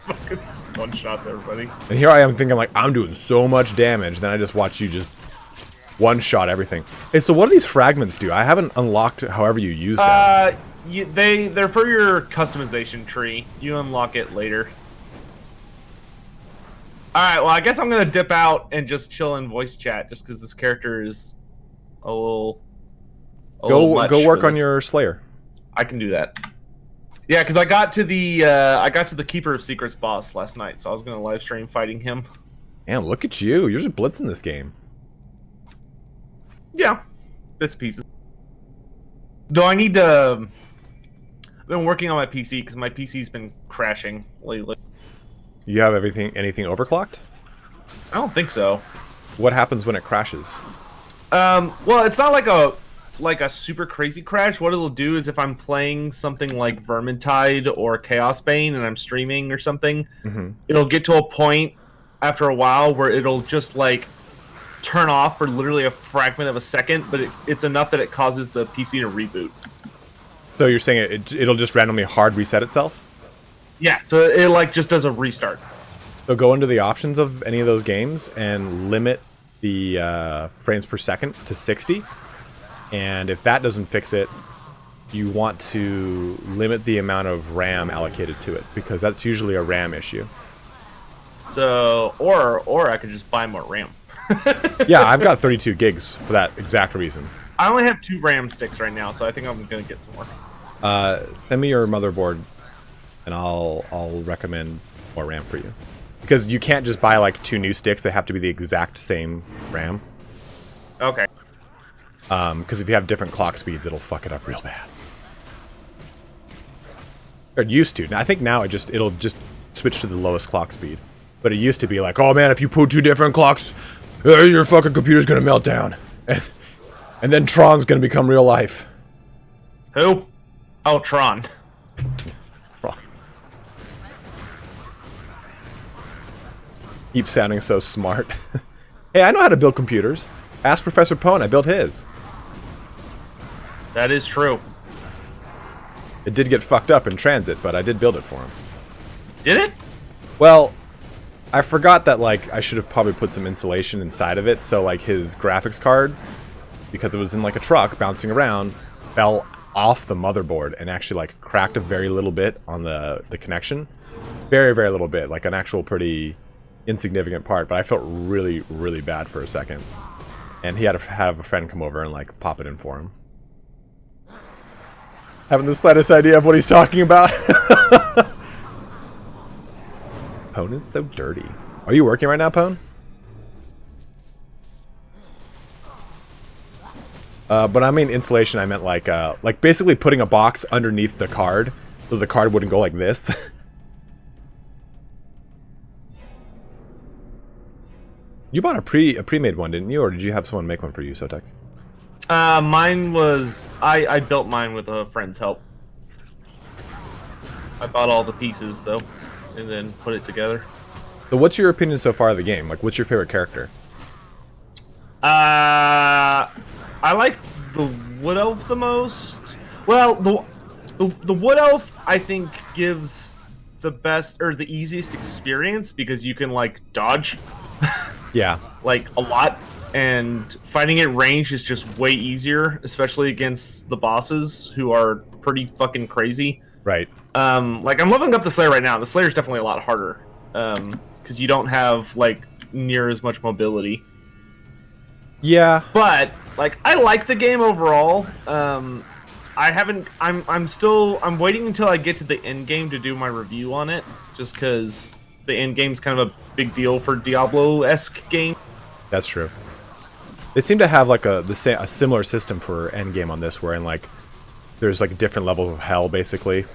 F: Fucking one-shots everybody.
A: And here I am thinking like, I'm doing so much damage, then I just watch you just one-shot everything. Hey, so what do these fragments do? I haven't unlocked however you use them.
F: They're for your customization tree. You unlock it later. Alright, well, I guess I'm gonna dip out and just chill in voice chat, just because this character is a little much
A: Go work
F: for
A: on
F: this.
A: your Slayer.
F: I can do that. Yeah, because I got to the Keeper of Secrets boss last night, so I was gonna live stream fighting him.
A: Man, look at you. You're just blitzing this game.
F: Yeah, bits and pieces. Though I need to... I've been working on my PC, because my PC's been crashing lately.
A: You have anything overclocked?
F: I don't think so.
A: What happens when it crashes?
F: Well, it's not like a super crazy crash. What it'll do is if I'm playing something like Vermintide or Chaosbane and I'm streaming or something, it'll get to a point after a while where it'll just like turn off for literally a fragment of a second, but it's enough that it causes the PC to reboot.
A: So you're saying it'll just randomly hard reset itself?
F: Yeah, so it like just does a restart.
A: So go into the options of any of those games and limit the frames per second to 60. And if that doesn't fix it, you want to limit the amount of RAM allocated to it, because that's usually a RAM issue.
F: So, or I could just buy more RAM.
A: Yeah, I've got 32 gigs for that exact reason.
F: I only have 2 RAM sticks right now, so I think I'm gonna get some more.
A: Send me your motherboard, and I'll recommend more RAM for you. Because you can't just buy like 2 new sticks; they have to be the exact same RAM.
F: Okay.
A: Because if you have different clock speeds, it'll fuck it up real bad. Or it used to. I think now it'll just switch to the lowest clock speed. But it used to be like, oh man, if you put 2 different clocks, your fucking computer's gonna melt down, and then Tron's gonna become real life.
F: Who? Oh, Tron.
A: Keep sounding so smart. Hey, I know how to build computers. Ask Professor Pone. I built his.
F: That is true.
A: It did get fucked up in transit, but I did build it for him.
F: Did it?
A: Well, I forgot that, like, I should have probably put some insulation inside of it, so, like, his graphics card, because it was in, like, a truck bouncing around, fell off the motherboard and actually, like, cracked a very little bit on the connection. Very, very little bit. Like, an actual pretty insignificant part, but I felt really, really bad for a second. And he had to have a friend come over and like pop it in for him. Having the slightest idea of what he's talking about. Pwn is so dirty. Are you working right now, Pwn? But I mean insulation, I meant like basically putting a box underneath the card so the card wouldn't go like this. You bought a pre-made one, didn't you? Or did you have someone make one for you, Sotek?
F: Mine was... I built mine with a friend's help. I bought all the pieces, though, and then put it together.
A: So what's your opinion so far of the game? Like, what's your favorite character?
F: I like the Wood Elf the most. Well, the Wood Elf, I think, gives the best, or the easiest experience, because you can, like, dodge.
A: Yeah.
F: Like, a lot. And fighting at range is just way easier, especially against the bosses, who are pretty fucking crazy.
A: Right.
F: Like, I'm leveling up the Slayer right now. The Slayer's definitely a lot harder. Because you don't have, like, near as much mobility.
A: Yeah.
F: But, like, I like the game overall. I'm waiting until I get to the end game to do my review on it. Just because the end game's kind of a big deal for Diablo-esque game.
A: That's true. They seem to have like a similar system for endgame on this, wherein like there's like different levels of hell, basically.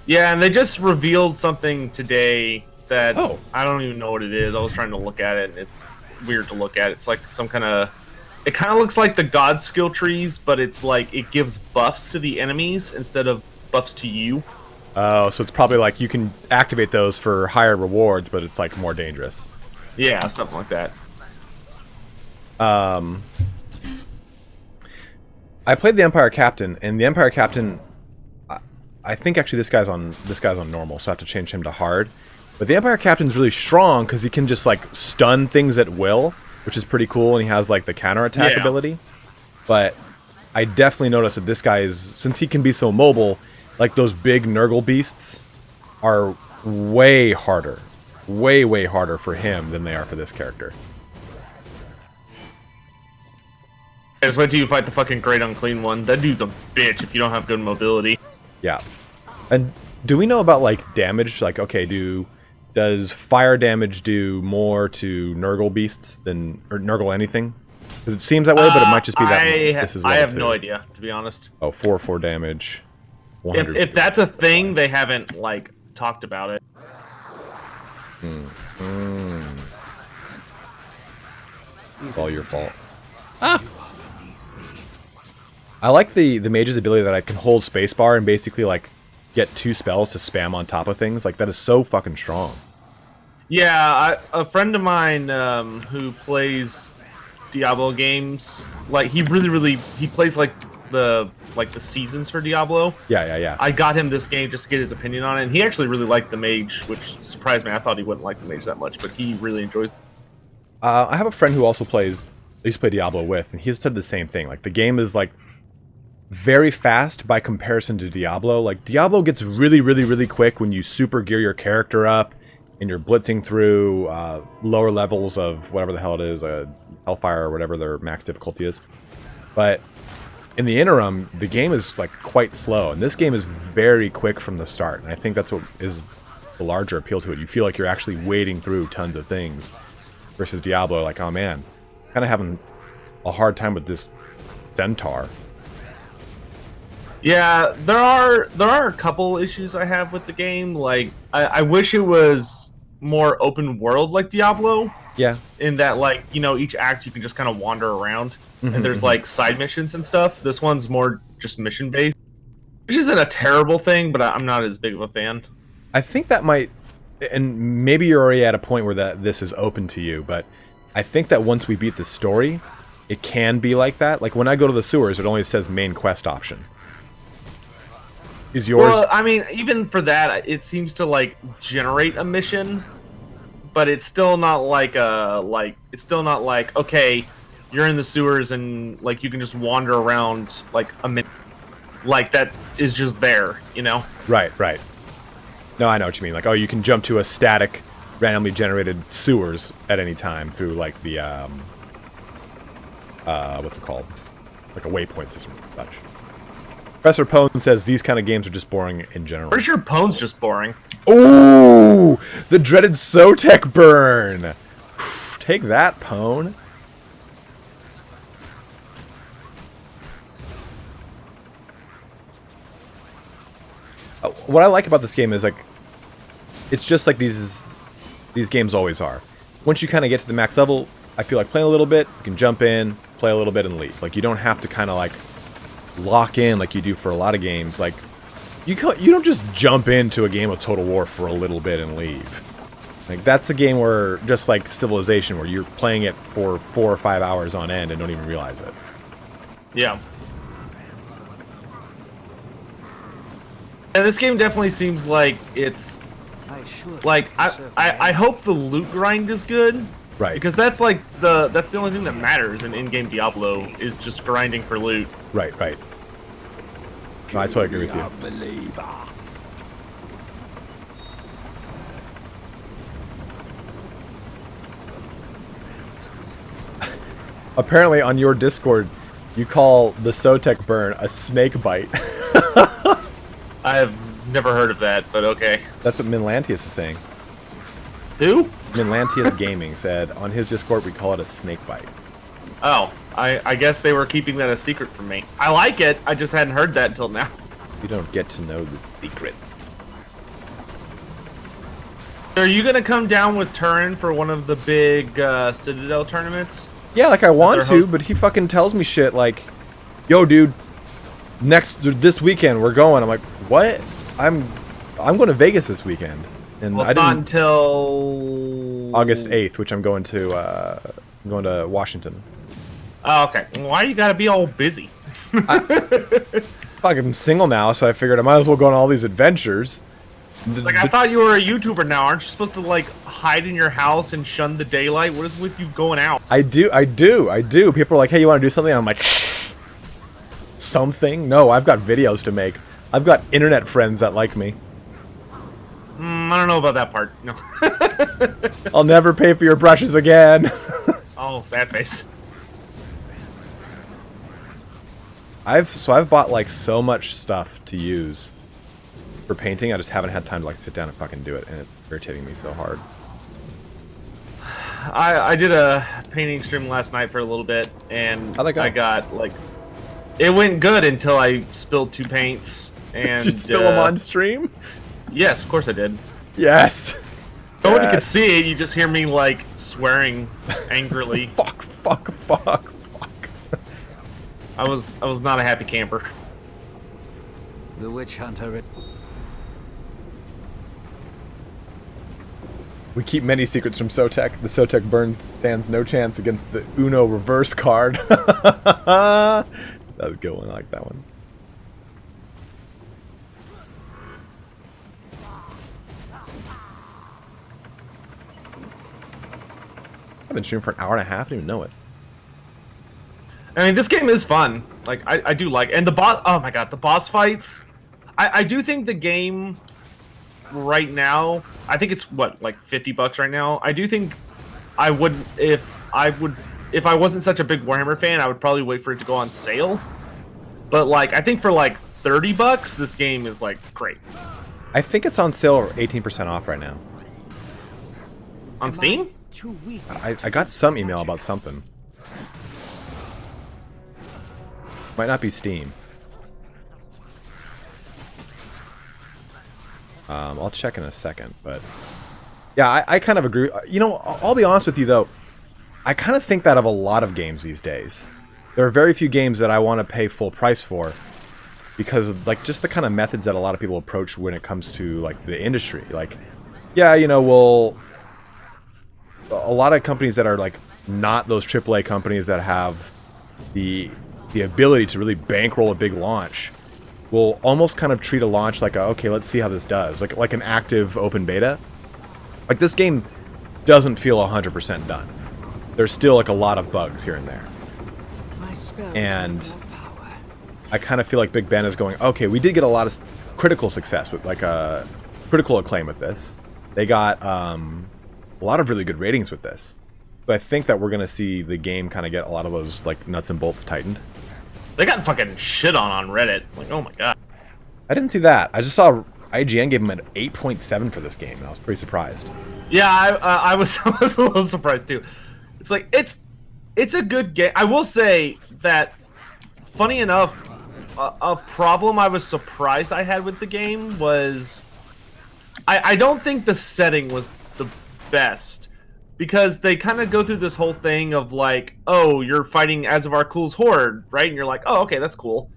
F: Yeah, and they just revealed something today that
A: Oh.
F: I don't even know what it is. I was trying to look at it, and it's weird to look at. It's like some kind of... It kind of looks like the god skill trees, but it's like it gives buffs to the enemies instead of buffs to you.
A: Oh, so it's probably like you can activate those for higher rewards, but it's like more dangerous.
F: Yeah, something like that.
A: I played the Empire Captain, and the Empire Captain, I think actually this guy's on normal, so I have to change him to hard. But the Empire Captain's really strong because he can just like stun things at will, which is pretty cool, and he has like the counterattack ability. But I definitely noticed that this guy is, since he can be so mobile, like those big Nurgle beasts are way harder for him than they are for this character.
F: Just wait till you fight the fucking Great Unclean One. That dude's a bitch if you don't have good mobility.
A: Yeah. And do we know about like damage? Like, okay, does fire damage do more to Nurgle beasts than, or Nurgle anything? Because it seems that way, but it might just be that this is
F: I
A: level
F: have
A: 2.
F: no idea, to be honest.
A: Oh, 4 damage. 100.
F: If that's a thing, they haven't like talked about it.
A: It's all your fault. I like the mage's ability that I can hold spacebar and basically like get 2 spells to spam on top of things. Like that is so fucking strong.
F: Yeah, a friend of mine who plays Diablo games, like he plays like the seasons for Diablo.
A: Yeah.
F: I got him this game just to get his opinion on it, and he actually really liked the mage, which surprised me. I thought he wouldn't like the mage that much, but he really enjoys.
A: I have a friend who also plays. I used to play Diablo with, and he said the same thing. Like the game is like very fast by comparison to Diablo. Like Diablo gets really quick when you super gear your character up and you're blitzing through lower levels of whatever the hell it is, Hellfire or whatever their max difficulty is. But in the interim, the game is like quite slow, and this game is very quick from the start. And I think that's what is the larger appeal to it. You feel like you're actually wading through tons of things versus Diablo. Like, oh man, kind of having a hard time with this centaur.
F: Yeah, there are a couple issues I have with the game. Like, I wish it was more open world like Diablo.
A: Yeah.
F: In that, like, you know, each act you can just kind of wander around, and there's like side missions and stuff. This one's more just mission based, which isn't a terrible thing, but I'm not as big of a fan.
A: I think that might, and maybe you're already at a point where this is open to you, but I think that once we beat the story, it can be like that. Like when I go to the sewers, it only says main quest option. Is yours?
F: Well, I mean, even for that, it seems to like generate a mission, but it's still not like okay, you're in the sewers and like you can just wander around like a minute, like that is just there, you know?
A: Right. No, I know what you mean. Like, oh, you can jump to a static randomly generated sewers at any time through like the what's it called? Like a waypoint system and such. Professor Pone says these kind of games are just boring in general.
F: Pretty sure Pone's just boring.
A: Ooh! The dreaded Sotek burn! Take that, Pone. What I like about this game is, like, it's just like these games always are. Once you kind of get to the max level, I feel like playing a little bit, you can jump in, play a little bit, and leave. Like, you don't have to kind of, like, lock in like you do for a lot of games. Like, you don't just jump into a game of Total War for a little bit and leave. Like, that's a game where, just like Civilization, where you're playing it for 4 or 5 hours on end and don't even realize it.
F: Yeah. And this game definitely seems like it's like I hope the loot grind is good.
A: Right.
F: Because that's like that's the only thing that matters in in-game Diablo is just grinding for loot.
A: Right, right. No, I totally agree with you. Apparently on your Discord, you call the Sotek burn a snake bite.
F: I have never heard of that, but okay.
A: That's what Minlantius is saying.
F: Who?
A: Minlantius Gaming said on his Discord we call it a snake bite.
F: Oh, I guess they were keeping that a secret from me. I like it, I just hadn't heard that until now.
A: You don't get to know the secrets.
F: Are you gonna come down with Turin for one of the big Citadel tournaments?
A: Yeah, like I want to, but he fucking tells me shit like, "Yo, dude, this weekend we're going." I'm like, "What? I'm going to Vegas this weekend." And
F: well,
A: I
F: it's
A: didn't
F: not until
A: August 8th, which I'm going to Washington.
F: Oh, okay. Why you gotta be all busy?
A: Fuck, I'm single now, so I figured I might as well go on all these adventures.
F: Like, I thought you were a YouTuber now. Aren't you supposed to, like, hide in your house and shun the daylight? What is with you going out?
A: I do. People are like, "Hey, you want to do something?" I'm like, "Something? No, I've got videos to make. I've got internet friends that like me.
F: I don't know about that part. No.
A: I'll never pay for your brushes again."
F: Oh, sad face.
A: I've bought like so much stuff to use for painting. I just haven't had time to like sit down and fucking do it, and it's irritating me so hard.
F: I did a painting stream last night for a little bit, and
A: How'd that go?
F: I got like, it went good until I spilled 2 paints. And
A: Did you spill them on stream?
F: Yes, of course I did.
A: Yes.
F: No one could see it. You just hear me like swearing angrily.
A: Fuck.
F: I was not a happy camper.
B: The witch hunter.
A: We keep many secrets from Sotek. The Sotek burn stands no chance against the Uno reverse card. That was a good one. I like that one. I've been streaming for an hour and a half. I didn't even know it.
F: I mean, this game is fun. Like, I do like, and the boss. Oh my god, the boss fights. I do think the game right now. I think it's what, like $50 right now. I do think I would if I wasn't such a big Warhammer fan, I would probably wait for it to go on sale. But like, I think for like $30, this game is like great.
A: I think it's on sale or 18% off right now.
F: On Steam?
A: I got some email about something. Might not be Steam. I'll check in a second, but yeah, I kind of agree. You know, I'll be honest with you though. I kind of think that of a lot of games these days. There are very few games that I want to pay full price for because of like just the kind of methods that a lot of people approach when it comes to like the industry. Like, yeah, you know, a lot of companies that are like not those AAA companies that have the ability to really bankroll a big launch will almost kind of treat a launch like okay, let's see how this does, like an active open beta. Like, this game doesn't feel 100% done. There's still like a lot of bugs here and there, and I kind of feel like Big Ben is going, okay, we did get a lot of critical success with like critical acclaim with this. They got a lot of really good ratings with this. So I think that we're going to see the game kind of get a lot of those like nuts and bolts tightened.
F: They got fucking shit on Reddit. Like, oh my god.
A: I didn't see that. I just saw IGN gave him an 8.7 for this game, and I was pretty surprised.
F: Yeah, I was I was a little surprised too. It's like it's a good game. I will say that, funny enough, a problem I was surprised I had with the game was I don't think the setting was the best, because they kind of go through this whole thing of like, oh, you're fighting Azavar-Kul's horde, right? And you're like, oh, okay, that's cool.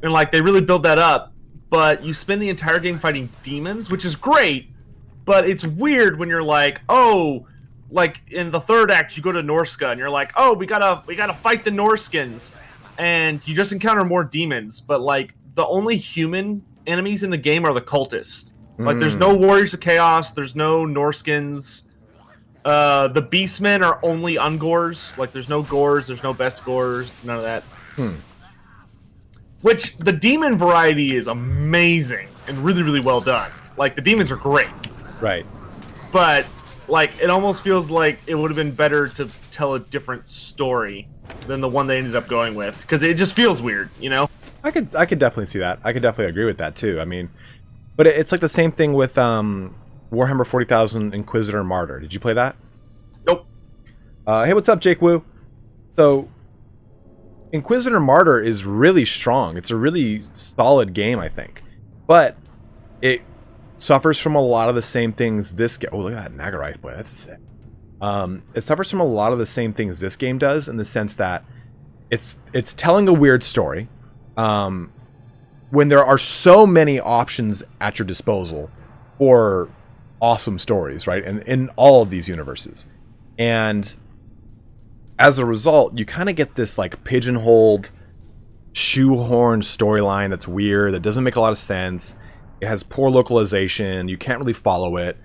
F: And like they really build that up, but you spend the entire game fighting demons, which is great, but it's weird when you're like, oh, like in the third act you go to Norska and you're like, oh, we gotta fight the Norskins, and you just encounter more demons, but like the only human enemies in the game are the cultists. Like there's no Warriors of Chaos, there's no Norskins. The Beastmen are only Ungors. Like there's no Gores, there's no Best Gores, none of that. Which the demon variety is amazing and really, really well done. Like the demons are great.
A: Right.
F: But like it almost feels like it would have been better to tell a different story than the one they ended up going with, because it just feels weird, you know?
A: I could definitely see that. I could definitely agree with that too. I mean, but it's like the same thing with Warhammer 40,000 Inquisitor Martyr. Did you play that?
F: Nope.
A: Hey, what's up, Jake Wu? So, Inquisitor Martyr is really strong. It's a really solid game, I think. But it suffers from a lot of the same things this game... Oh, look at that Nagarife, boy. That's sick. It suffers from a lot of the same things this game does, in the sense that it's telling a weird story. When there are so many options at your disposal for awesome stories, right? And in all of these universes. And as a result, you kind of get this like pigeonholed, shoehorned storyline that's weird, that doesn't make a lot of sense. It has poor localization, you can't really follow it.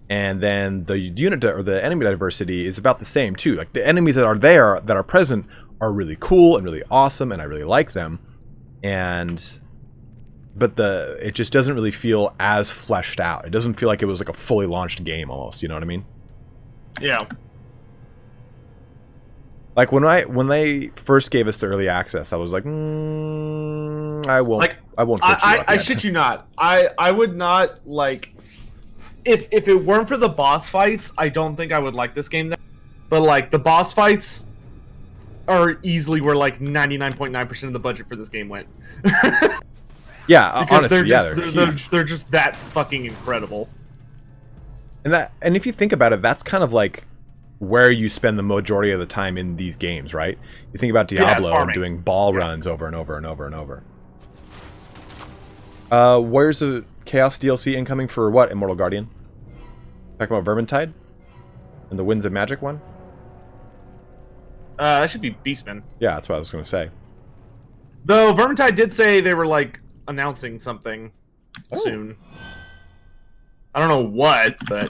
A: And then the unit or the enemy diversity is about the same too. Like the enemies that are there, that are present, are really cool and really awesome, and I really like them. But it just doesn't really feel as fleshed out. It doesn't feel like it was like a fully launched game almost, you know what I mean?
F: Yeah.
A: Like when they first gave us the early access, I was like, I won't pick you up
F: I
A: yet.
F: shit you not. I would not like, if it weren't for the boss fights, I don't think I would like this game then. But like the boss fights are easily where like 99.9% of the budget for this game went.
A: Yeah,
F: because
A: honestly,
F: they're just that fucking incredible.
A: And if you think about it, that's kind of like where you spend the majority of the time in these games, right? You think about Diablo and doing ball runs over and over and over and over. Where's the Chaos DLC incoming for what? Immortal Guardian? Talking about Vermintide? And the Winds of Magic one?
F: That should be Beastman.
A: Yeah, that's what I was going to say.
F: Though Vermintide did say they were like announcing something soon. I don't know what, but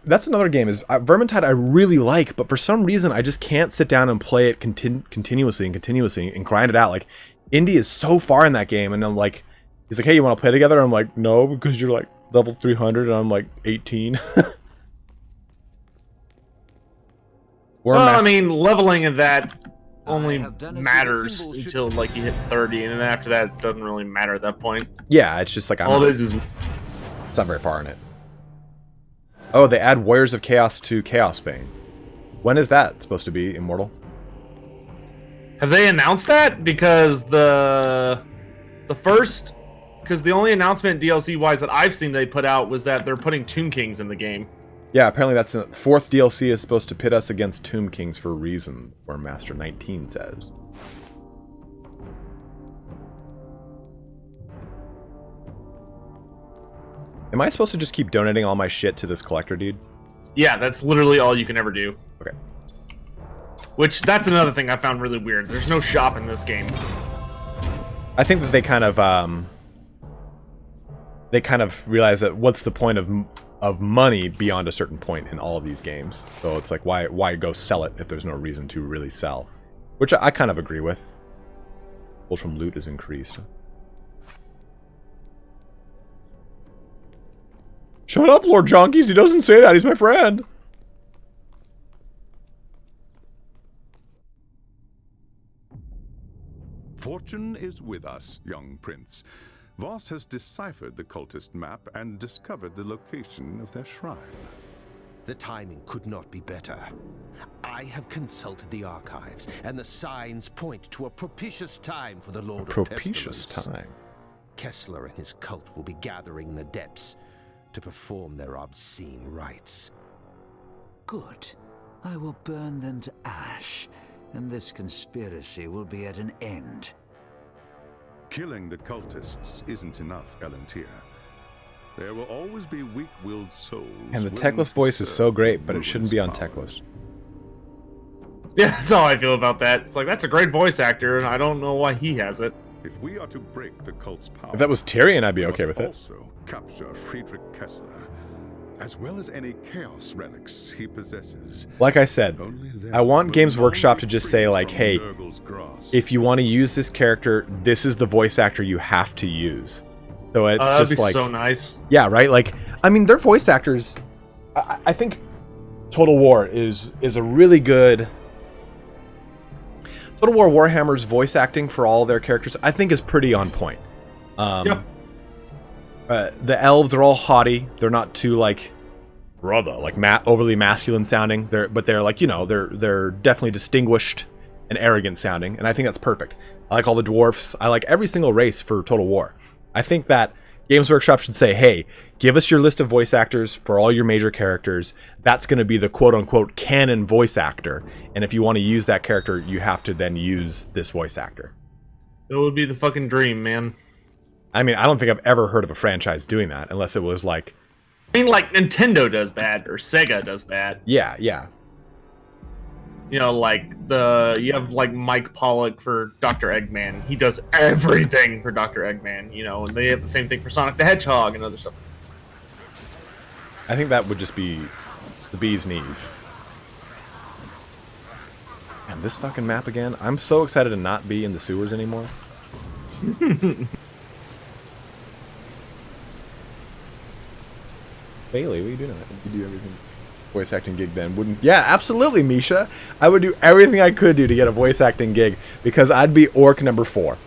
A: that's another game. Is Vermintide I really like, but for some reason I just can't sit down and play it continuously and grind it out. Like Indy is so far in that game, and I'm like, he's like, hey, you want to play together? I'm like, no, because you're like level 300 and I'm like 18.
F: Well, I mean, leveling in that only matters until like you hit 30, and then after that, it doesn't really matter at that point.
A: Yeah, it's just like
F: all this is.
A: It's not very far in it. Oh, they add Warriors of Chaos to Chaosbane. When is that supposed to be immortal?
F: Have they announced that? Because the only announcement DLC wise that I've seen they put out was that they're putting Tomb Kings in the game.
A: Yeah, apparently that's the fourth DLC is supposed to pit us against Tomb Kings for a reason, where Master 19 says. Am I supposed to just keep donating all my shit to this collector, dude?
F: Yeah, that's literally all you can ever do.
A: Okay.
F: Which, that's another thing I found really weird. There's no shop in this game.
A: I think that they kind of realize that what's the point of money beyond a certain point in all of these games. So it's like, why go sell it if there's no reason to really sell? Which I kind of agree with. Gold from loot is increased. Shut up, Lord Jonkies. He doesn't say that. He's my friend.
C: Fortune is with us, young prince. Voss has deciphered the cultist map and discovered the location of their shrine.
G: The timing could not be better. I have consulted the archives, and the signs point to a propitious time for the Lord of
D: Propitious
G: Pestilence.
D: time.
G: Kessler and his cult will be gathering in the depths to perform their obscene rites.
B: Good. I will burn them to ash, and this conspiracy will be at an end.
C: Killing the cultists isn't enough, Elantir. There will always be weak-willed souls.
D: And the
C: willing
D: Techless
C: to
D: voice is
C: serve
D: so great,
C: the
D: but it shouldn't be on
C: ruler's
D: Techless.
C: powers.
F: Yeah, that's how I feel about that. It's like, that's a great voice actor, and I don't know why he has it.
C: If we are to break the cult's power,
D: If that was Tyrion, I'd be
C: we
D: okay
C: must
D: with it.
C: also capture Friedrich Kessler, as well as any chaos relics he possesses.
D: Like I said,
C: Only then
D: I want
C: will
D: Games
C: Nurgle
D: Workshop
C: be
D: to just
C: free
D: say, like,
C: from
D: hey,
C: Nurgle's grasp.
D: if you want to use this character, this is the voice actor you have to use. So it's
F: That'd
D: just
F: be
D: like,
F: so nice.
D: yeah, right? Like, I mean, their voice actors, I think Total War is a really good... Total War Warhammer's voice acting for all their characters, I think, is pretty on point.
F: Yep.
D: The elves are all haughty. They're not too, like, brother, like overly masculine sounding. They're like, you know, they're definitely distinguished and arrogant sounding, and I think that's perfect. I like all the dwarfs. I like every single race for Total War. I think that Games Workshop should say, hey, give us your list of voice actors for all your major characters. That's going to be the quote-unquote canon voice actor. And if you want to use that character, you have to then use this voice actor.
F: It would be the fucking dream, man.
D: I mean, I don't think I've ever heard of a franchise doing that, unless it was like...
F: I mean, like, Nintendo does that, or Sega does that.
D: Yeah, yeah.
F: You know, like, you have, like, Mike Pollock for Dr. Eggman. He does everything for Dr. Eggman, you know, and they have the same thing for Sonic the Hedgehog and other stuff.
D: I think that would just be the bee's knees. And this fucking map again. I'm so excited to not be in the sewers anymore. Bailey, what are you doing? You do everything. Voice acting gig then, wouldn't... Yeah, absolutely, Misha. I would do everything I could do to get a voice acting gig, because I'd be orc number 4.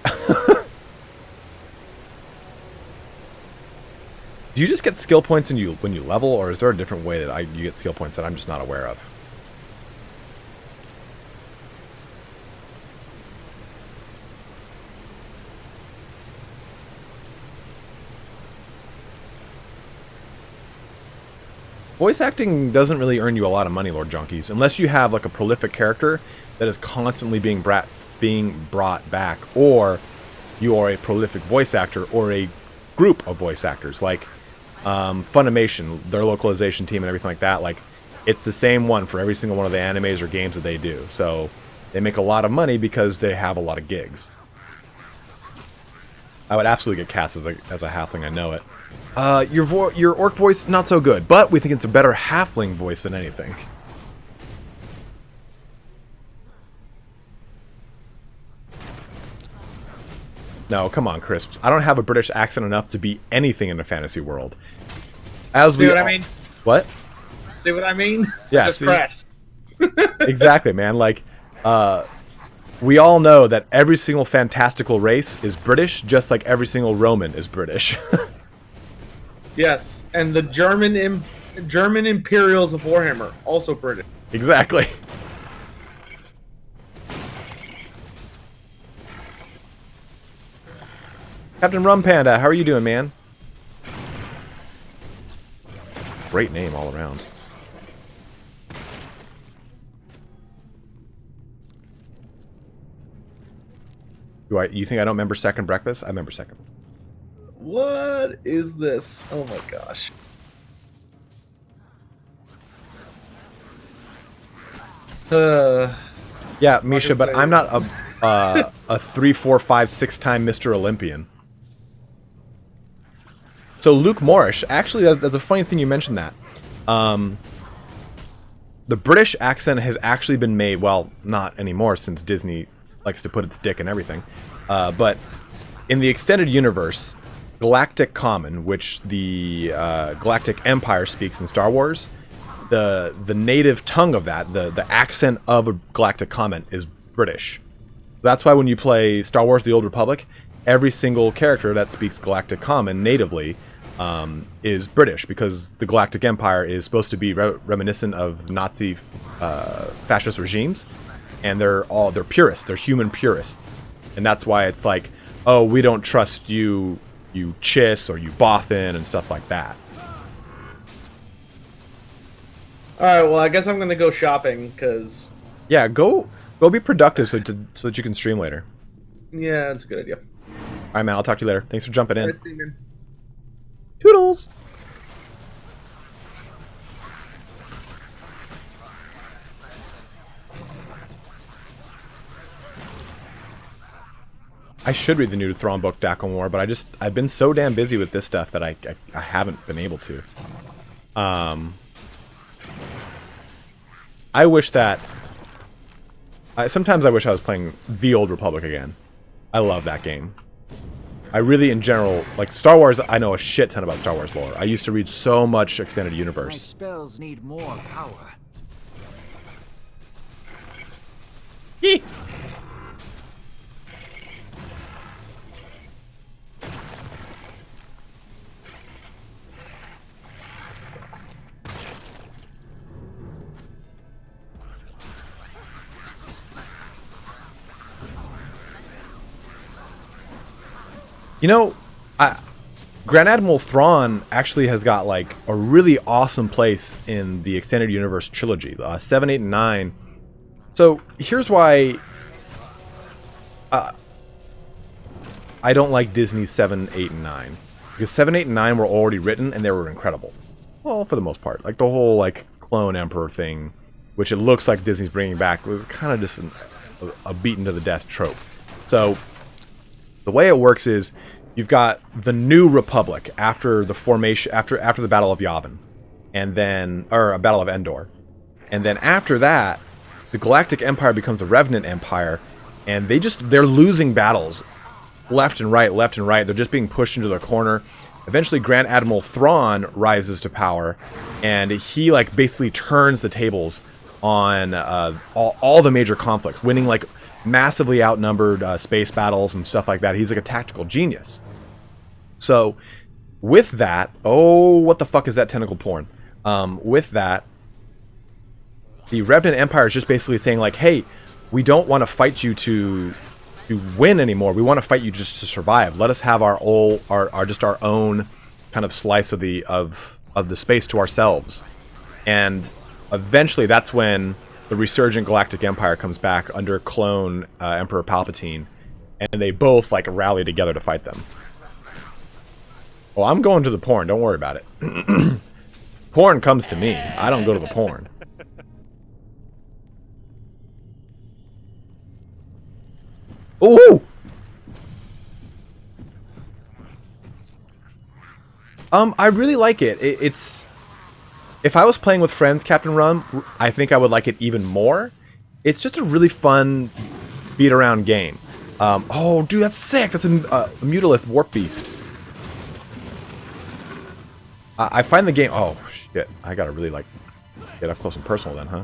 D: Do you just get skill points when you level, or is there a different way that you get skill points that I'm just not aware of? Voice acting doesn't really earn you a lot of money, Lord Junkies, unless you have like a prolific character that is constantly being brought back, or you are a prolific voice actor or a group of voice actors, like Funimation, their localization team and everything like that. Like, it's the same one for every single one of the animes or games that they do. So they make a lot of money because they have a lot of gigs. I would absolutely get cast as a halfling, I know it. Your orc voice, not so good, but we think it's a better halfling voice than anything. No, come on, Crisps. I don't have a British accent enough to be anything in the fantasy world.
F: See what I mean?
D: What?
F: See what I mean?
D: Yeah,
F: Just
D: see?
F: crashed.
D: Exactly, man. Like, we all know that every single fantastical race is British, just like every single Roman is British.
F: Yes, and the German Imperials of Warhammer, also British.
D: Exactly. Captain Rum Panda, how are you doing, man? Great name all around. You think I don't remember Second Breakfast? I remember Second.
F: What is this? Oh my gosh.
D: Yeah, Misha, but I'm not a 3, 4, 5, 6 time Mr. Olympian. So Luke Morrish, actually, that's a funny thing you mentioned that. The British accent has actually been made, well, not anymore since Disney likes to put its dick in everything. But in the extended universe, Galactic Common, which the Galactic Empire speaks in Star Wars, the native tongue of that, the accent of a Galactic Common is British.
A: That's why when you play Star Wars: The Old Republic, every single character that speaks Galactic Common natively is British, because the Galactic Empire is supposed to be reminiscent of Nazi fascist regimes, and they're purists. They're human purists, and that's why it's like, oh, we don't trust you, you Chiss or you Bothan and stuff like that.
F: All right, well, I guess I'm gonna go shopping because.
A: Yeah, go be productive so that you can stream later.
F: Yeah, that's a good idea.
A: All right, man. I'll talk to you later. Thanks for jumping in.
F: All right, see you, man.
A: Toodles. I should read the new Thrawn book, Dacklemore, but I've been so damn busy with this stuff that I haven't been able to. I wish that... sometimes I wish I was playing The Old Republic again. I love that game. I really, in general, like Star Wars, I know a shit ton about Star Wars lore. I used to read so much Extended
B: My
A: Universe.
B: spells need more power.
A: Yee! You know, Grand Admiral Thrawn actually has got like a really awesome place in the Extended Universe trilogy, 7, 8, and 9. So here's why I don't like Disney's 7, 8, and 9. Because 7, 8, and 9 were already written and they were incredible. Well, for the most part. Like the whole like clone emperor thing, which it looks like Disney's bringing back, was kind of just a beaten to the death trope. So the way it works is you've got the New Republic after the formation, after the Battle of Yavin, and then, or a Battle of Endor, and then after that, the Galactic Empire becomes a Revenant Empire, and they're losing battles left and right. They're just being pushed into their corner. Eventually, Grand Admiral Thrawn rises to power, and he like basically turns the tables on all the major conflicts, winning like massively outnumbered space battles and stuff like that. He's like a tactical genius. So with that, oh, what the fuck is that tentacle porn? With that, the Revenant Empire is just basically saying like, hey, we don't want to fight you to win anymore. We want to fight you just to survive. Let us have our own kind of slice of the space to ourselves. And eventually that's when the resurgent Galactic Empire comes back under clone Emperor Palpatine, and they both like rally together to fight them. Well, I'm going to the porn. Don't worry about it. Porn comes to me. I don't go to the porn. Ooh! I really like it. It's... If I was playing with friends, Captain Rum, I think I would like it even more. It's just a really fun beat-around game. Oh, dude, that's sick! That's a Mutalith Warp Beast. I find the game... Oh, shit. I gotta really, like, get up close and personal then, huh?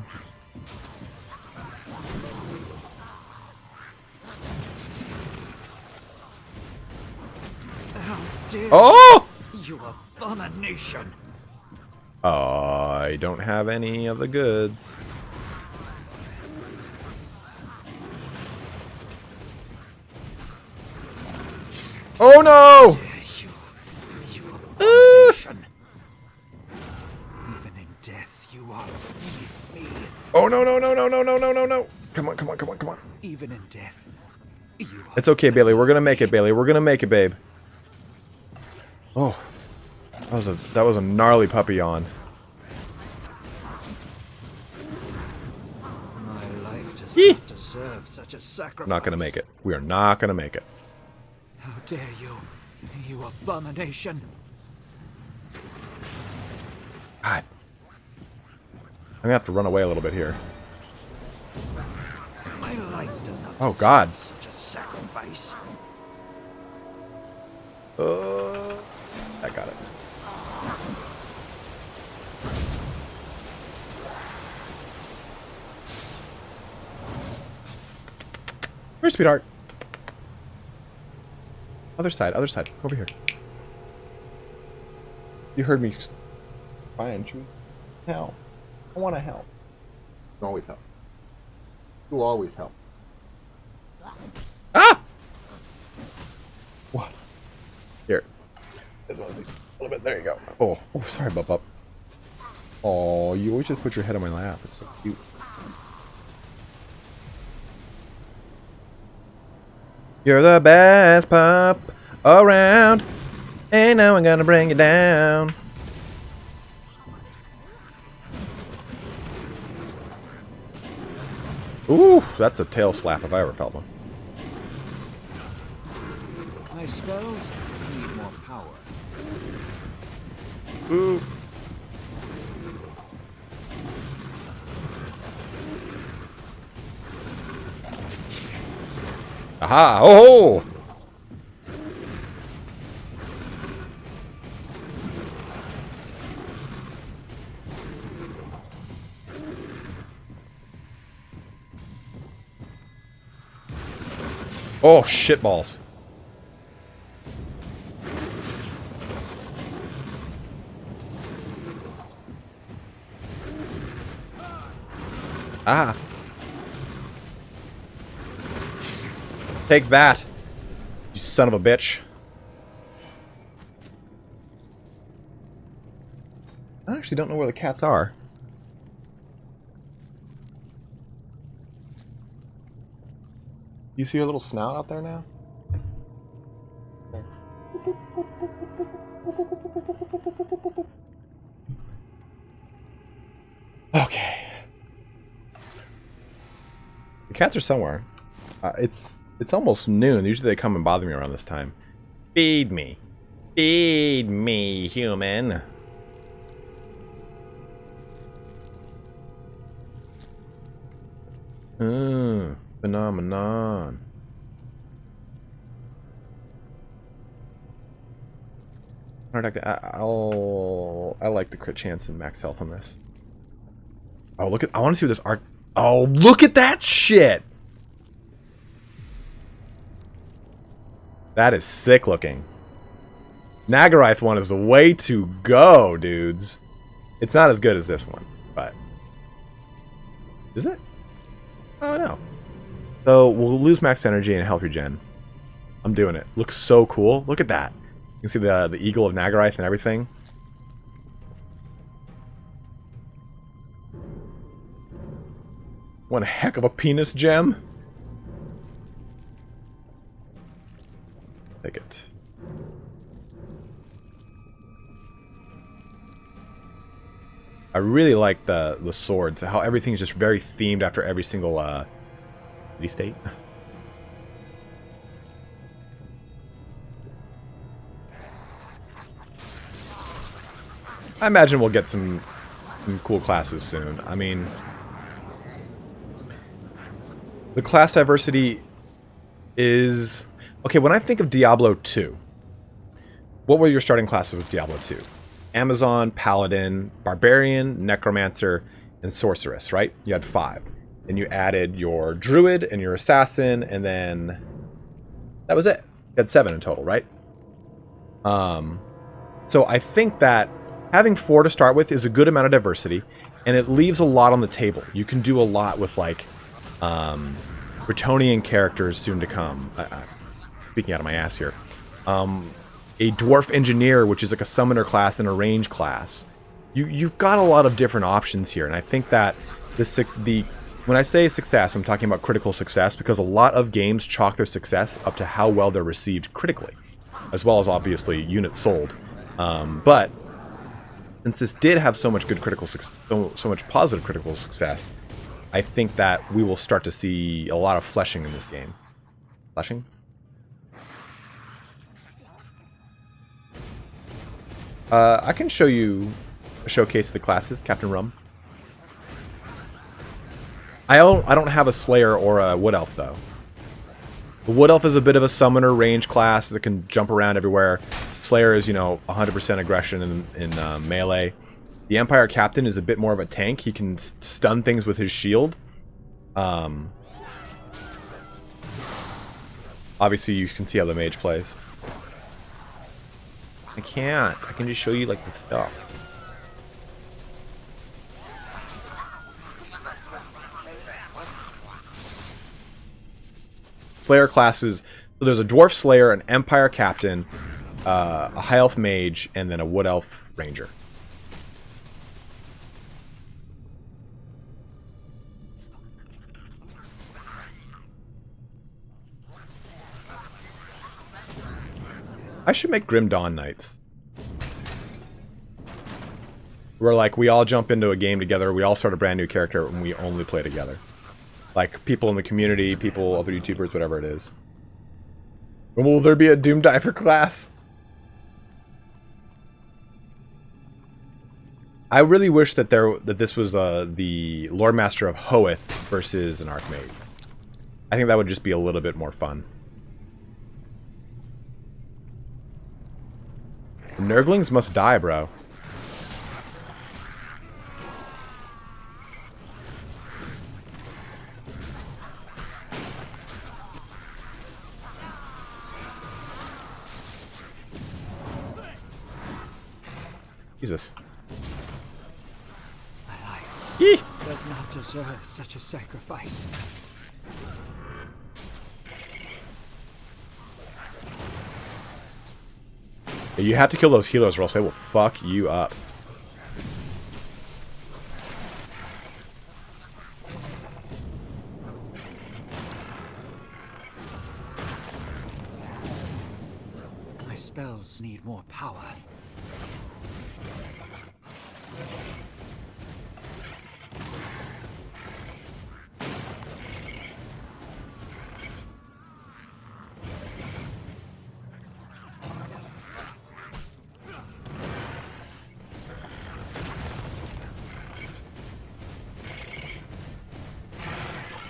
B: How dare
A: Oh!
B: you abomination!
A: I don't have any of the goods. Oh no!
B: You abomination! Even in death, you are beneath me.
A: Oh no no no no no no no no no! Come on, come on, come on, come on.
B: Even in death, you are...
A: It's okay, Bailey. We're gonna make it, Bailey. We're gonna make it, babe. Oh, that was a gnarly puppy yawn.
B: My life does not deserve such a sacrifice.
A: Not gonna make it. We are not gonna make it.
B: How dare you, you abomination!
A: God, I'm gonna have to run away a little bit here.
B: My life does not
A: Oh
B: deserve
A: God.
B: such a sacrifice.
A: I got it. Here, sweetheart. Other side, over here. You heard me. Fine, should we help? I want to help. You always help. You always help. Ah! What? Here. This one's a little bit. There you go. Oh, sorry, Bub. Oh, you always just put your head on my lap. It's so cute. You're the best pup around. And now I'm gonna bring you down. Ooh, that's a tail slap if I ever felt one.
B: My spells need more power.
A: Ooh. Aha! Oh! Oh, shitballs. Ah. Take that, you son of a bitch. I actually don't know where the cats are. You see your little snout out there now? There. Okay. The cats are somewhere. It's almost noon. Usually they come and bother me around this time. Feed me. Feed me, human. Phenomenon. I like the crit chance and max health on this. Oh, look at, I want to see what this art. Oh, look at that shit. That is sick looking. Nagarath one is the way to go, dudes. It's not as good as this one, but is it? Oh no. So we'll lose max energy and health regen. I'm doing it. Looks so cool. Look at that. You can see the eagle of Nagarath and everything. One heck of a penis gem. Take it. I really like the swords, how everything is just very themed after every single city state. I imagine we'll get some cool classes soon. I mean, the class diversity is okay. When I think of Diablo II, what were your starting classes with Diablo II? Amazon, Paladin, Barbarian, Necromancer, and Sorceress, right? You had 5. And you added your Druid and your Assassin, and then that was it. You had 7 in total, right? So I think that having 4 to start with is a good amount of diversity, and it leaves a lot on the table. You can do a lot with, like, Bretonnian characters soon to come. Speaking out of my ass here. A Dwarf Engineer, which is like a Summoner class and a Range class. You've got a lot of different options here, and I think that when I say success, I'm talking about critical success, because a lot of games chalk their success up to how well they're received critically, as well as obviously units sold. But since this did have so much good critical so much positive critical success, I think that we will start to see a lot of fleshing in this game. Fleshing? I can show you a showcase of the classes, Captain Rum. I don't have a Slayer or a Wood Elf though. The Wood Elf is a bit of a summoner range class that can jump around everywhere. Slayer is, 100% aggression in melee. The Empire Captain is a bit more of a tank. He can stun things with his shield. Obviously, you can see how the mage plays. I can't. I can just show you, like, the stuff. Slayer classes. So there's a Dwarf Slayer, an Empire Captain, a High Elf Mage, and then a Wood Elf Ranger. I should make Grim Dawn Nights. Where, like, we all jump into a game together, we all start a brand new character, and we only play together. Like, people in the community, people, other YouTubers, whatever it is. Will there be a Doom Diver class? I really wish that this was the Lord Master of Hoeth versus an Archmage. I think that would just be a little bit more fun. The Nurglings must die, bro. Jesus.
B: My life
A: Yee!
B: does not deserve such a sacrifice.
A: You have to kill those healers or else they will fuck you up.
B: My spells need more power.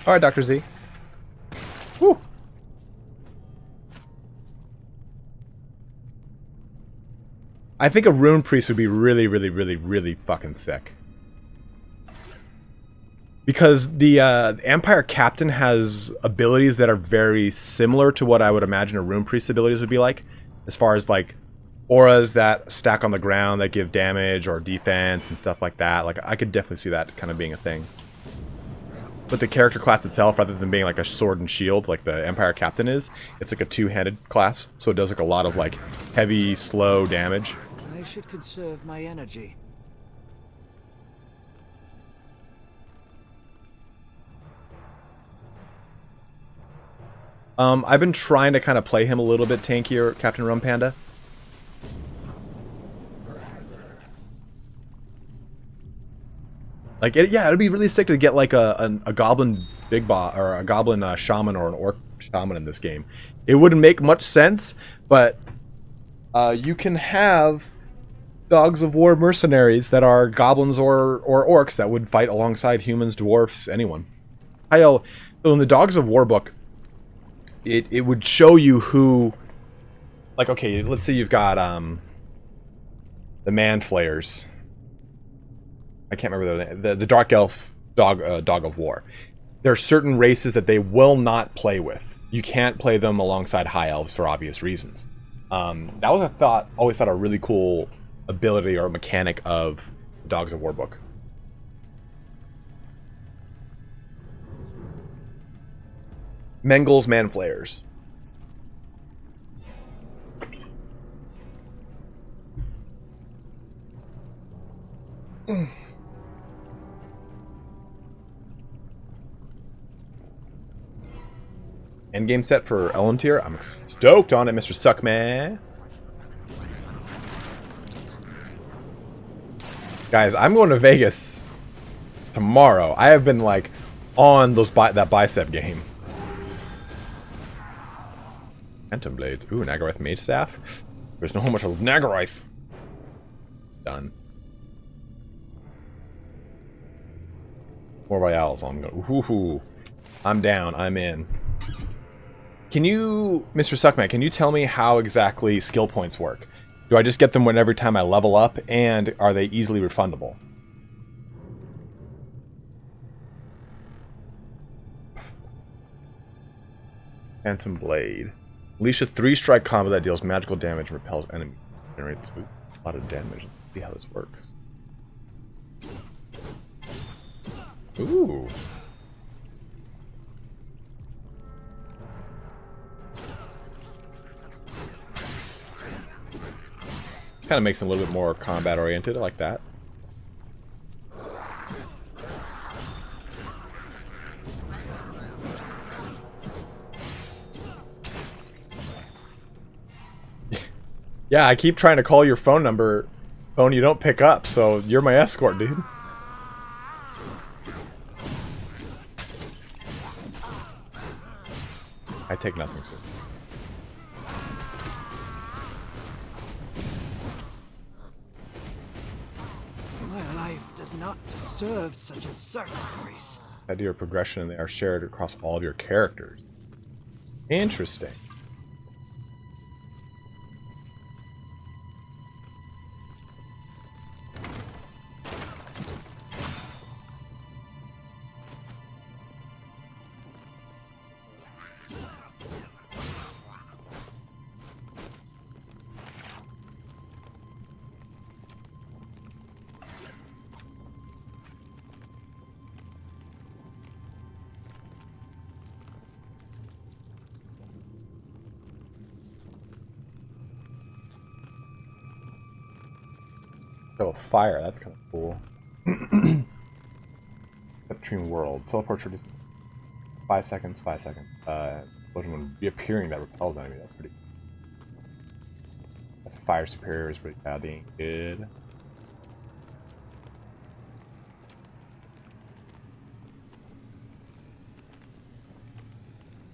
A: Alright, Dr. Z. Woo! I think a Rune Priest would be really, really, really, really fucking sick. Because the Empire Captain has abilities that are very similar to what I would imagine a Rune Priest's abilities would be like. As far as, like, auras that stack on the ground that give damage or defense and stuff like that. Like, I could definitely see that kind of being a thing. But the character class itself, rather than being like a sword and shield like the Empire Captain is, it's like a two-handed class. So it does like a lot of like heavy, slow damage.
B: I should conserve my energy.
A: I've been trying to kind of play him a little bit tankier, Captain Rum Panda. Like, yeah, it'd be really sick to get like a goblin big boss or a goblin shaman or an orc shaman in this game. It wouldn't make much sense, but you can have dogs of war mercenaries that are goblins or orcs that would fight alongside humans, dwarfs, anyone. So in the Dogs of War book, it would show you who, like, okay, let's say you've got the Manflayers. I can't remember the Dark Elf dog of war. There are certain races that they will not play with. You can't play them alongside High Elves for obvious reasons. That was always thought a really cool ability or mechanic of the Dogs of War book. Mengel's Manflayers. Endgame set for Elontier. I'm stoked on it, Mr. Suckman. Guys, I'm going to Vegas tomorrow. I have been like on that bicep game. Phantom Blades. Ooh, Nagarythe Mage Staff. There's no much of Nagarythe. Done. More Royales. I'm going. Ooh, I'm down. I'm in. Can you, Mr. Suckman, can you tell me how exactly skill points work? Do I just get them every time I level up, and are they easily refundable? Phantom Blade.
D: Unleash a 3-strike combo that deals magical damage and repels enemies. Generates a lot of damage. Let's see how this works. Ooh. Kind of makes it a little bit more combat oriented. I like that. Yeah, I keep trying to call your phone number. Phone you don't pick up, so you're my escort, dude. I take nothing, sir.
B: My life does not deserve such a sacrifice.
D: Idea of progression, and they are shared across all of your characters. Interesting. Oh, fire, that's kind of cool. Between world. Teleport for just 5 seconds, 5 seconds. When reappearing that repels enemy, that's pretty cool. Fire superior is pretty bad, they ain't good.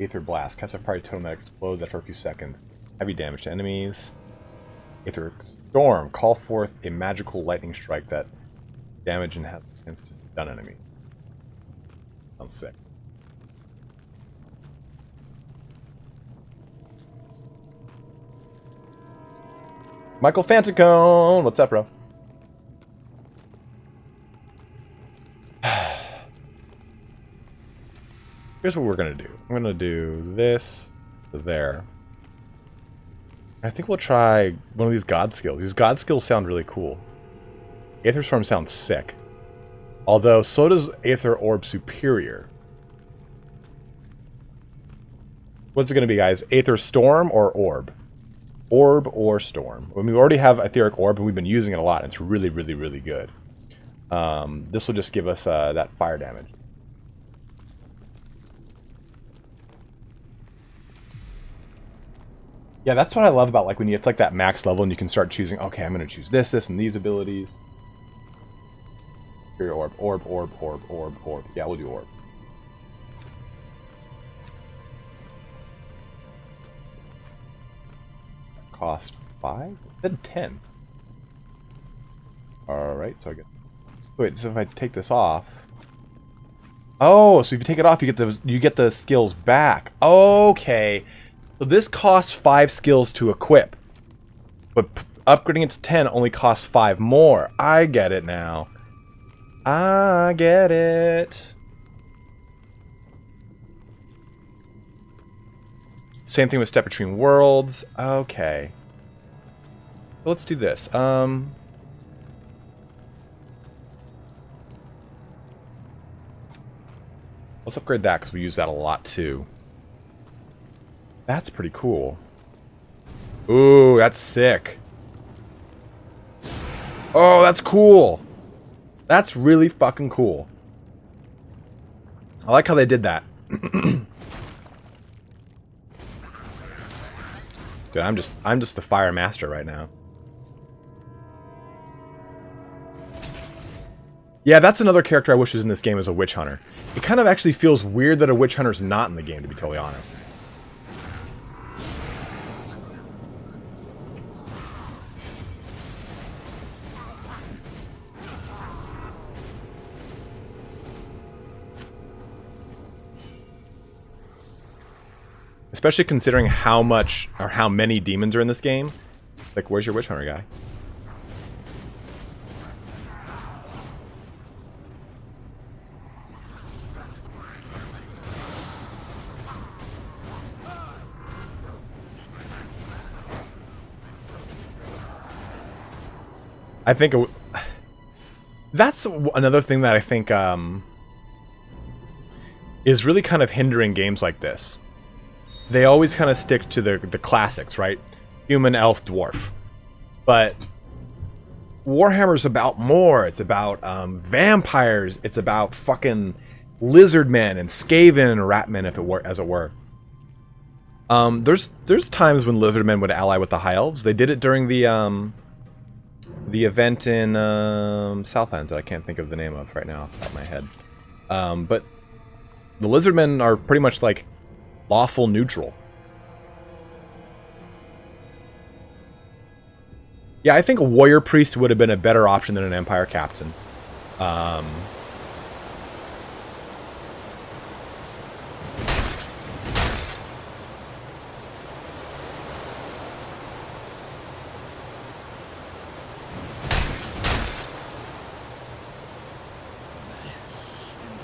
D: Aether Blast. Casts a fiery totem that explodes after a few seconds. Heavy damage to enemies. Aether Storm. Call forth a magical lightning strike that damage and has chance to stun enemy. Sounds sick. Michael Fantacone! What's up, bro? Here's what we're gonna do. I'm gonna do this to there. I think we'll try one of these god skills. These god skills sound really cool. Aether Storm sounds sick. Although, so does Aether Orb Superior. What's it going to be, guys? Aether Storm or Orb? Orb or Storm. I mean, we already have Etheric Orb, and we've been using it a lot. It's really, really, really good. This will just give us that fire damage. Yeah, that's what I love about, like, when you get to, like, that max level and you can start choosing, okay, I'm going to choose this, this, and these abilities. Superior Orb, Orb, Orb, Orb, Orb, Orb. Yeah, we'll do Orb. Cost 5? Then 10. Alright, so I get... Wait, so if I take this off... Oh, so if you take it off, you get the skills back. Okay. So this costs 5 skills to equip, but upgrading it to 10 only costs 5 more. I get it now. I get it. Same thing with Step Between Worlds. Okay. So let's do this. Let's upgrade that because we use that a lot too. That's pretty cool. Ooh, that's sick. Oh, that's cool. That's really fucking cool. I like how they did that. Dude, I'm just the fire master right now. Yeah, that's another character I wish was in this game as a witch hunter. It kind of actually feels weird that a witch hunter's not in the game, to be totally honest. Especially considering how much or how many demons are in this game. Like, where's your witch hunter guy?
A: I think that's another thing that I think is really kind of hindering games like this. They always kind of stick to the classics, right? Human, elf, dwarf. But Warhammer's about more. It's about vampires. It's about fucking lizard men and skaven and ratmen, if it were, as it were. There's times when lizard men would ally with the high elves. They did it during the event in Southlands that I can't think of the name of right now off the top of my head. But the lizard men are pretty much like lawful neutral. Yeah, I think a warrior priest would have been a better option than an empire captain.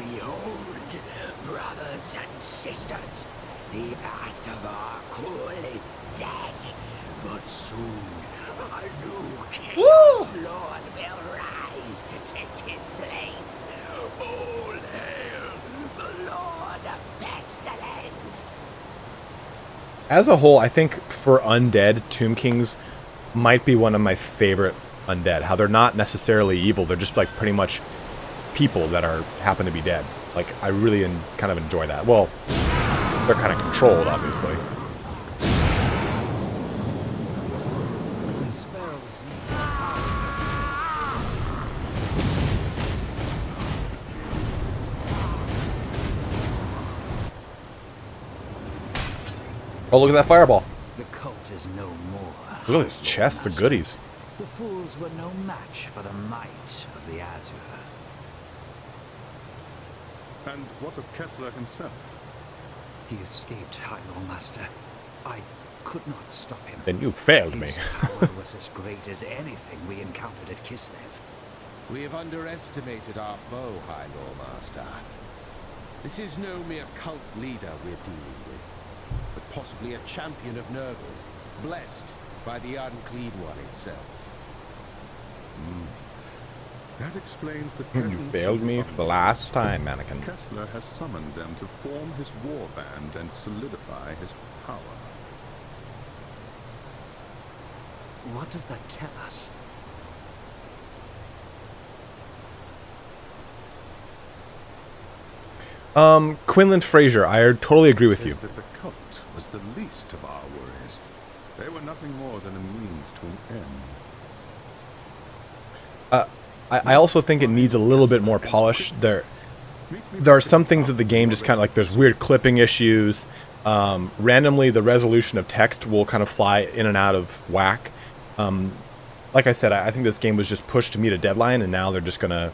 B: Behold, brothers and sisters, the ass of our cool is dead, but soon a new Chaos Lord will rise to take his place. All hail the Lord of Pestilence!
A: As a whole, I think for undead, Tomb Kings might be one of my favorite undead. How they're not necessarily evil, they're just like pretty much people that are happen to be dead. Like, I really kind of enjoy that. Well, they're kind of controlled, obviously. Oh, look at that fireball.
B: The cult is no more.
A: Look at these chests of goodies.
B: The fools were no match for the might of the Azure.
E: And what of Kessler himself?
B: He escaped, High Lord Master. I could not stop him.
A: Then you failed me.
B: His power was as great as anything we encountered at Kislev.
G: We have underestimated our foe, High Lord Master. This is no mere cult leader we're dealing with, but possibly a champion of Nurgle, blessed by the Unclean One itself.
E: That explains the
A: You
E: presence
A: failed
E: of
A: me
E: the
A: for the last time, mannequin.
E: Kessler has summoned them to form his war band and solidify his power.
B: What does that tell us?
A: Quinlan Fraser, I totally agree with you.
E: Says that the cult was the least of our worries. They were nothing more than a means to an end.
A: I also think it needs a little bit more polish. There are some things of the game just kind of like, there's weird clipping issues. Randomly, the resolution of text will kind of fly in and out of whack. Like I said, I think this game was just pushed to meet a deadline, and now they're gonna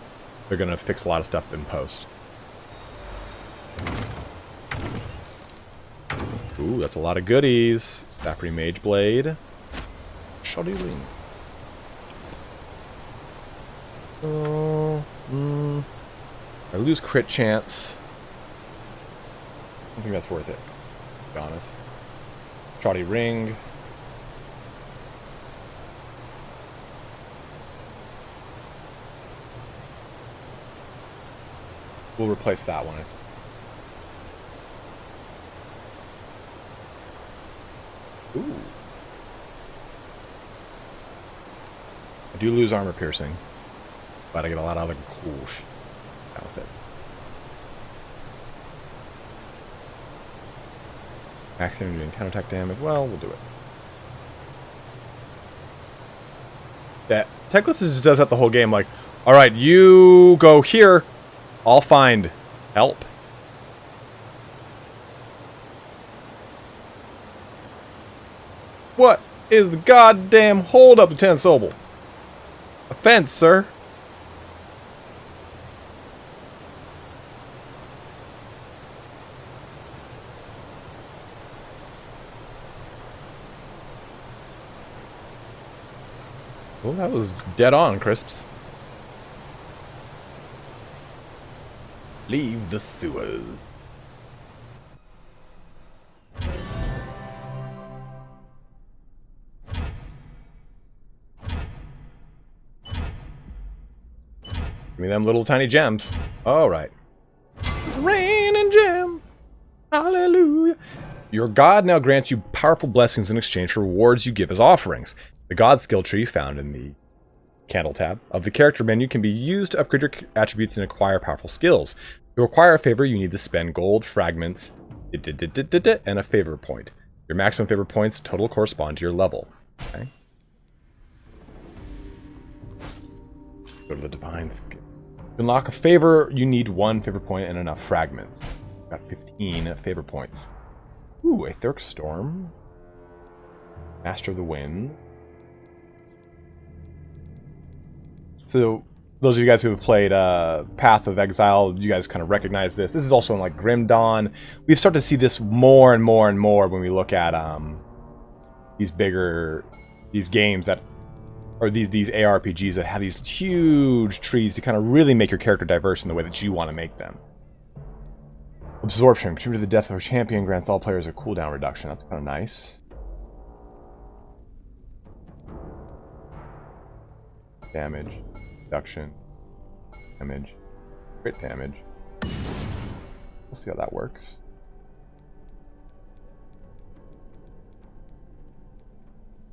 A: fix a lot of stuff in post. Ooh, that's a lot of goodies. Sapri Mage Blade. Shoddy Wing. I lose crit chance. I don't think that's worth it, to be honest. Shoddy Ring. We'll replace that one. Ooh. I do lose armor piercing, but I get a lot of other cool shit out of it. Max energy and counterattack damage. Well, we'll do it. Yeah, Techless just does that the whole game. Like, all right, you go here. I'll find help. What is the goddamn hold up, Lieutenant Sobel? Offense, sir. Well, that was dead on, Crisps. Leave the sewers. Give me them little tiny gems. All right. Rain and gems. Hallelujah. Your god now grants you powerful blessings in exchange for rewards you give as offerings. The god skill tree found in the candle tab of the character menu can be used to upgrade your attributes and acquire powerful skills. To acquire a favor, you need to spend gold, fragments, and a favor point. Your maximum favor points total correspond to your level. Okay. Go to the divine skill. To unlock a favor, you need 1 favor point and enough fragments. Got 15 favor points. Ooh, Aetheric Storm. Master of the Wind. So, those of you guys who have played Path of Exile, you guys kind of recognize this. This is also in like Grim Dawn. We've started to see this more and more and more when we look at these games that, or these ARPGs that have these huge trees to kind of really make your character diverse in the way that you want to make them. Absorption. Contribute to the death of a champion, grants all players a cooldown reduction. That's kind of nice. Damage. Reduction. Damage. Crit damage. Let's see how that works.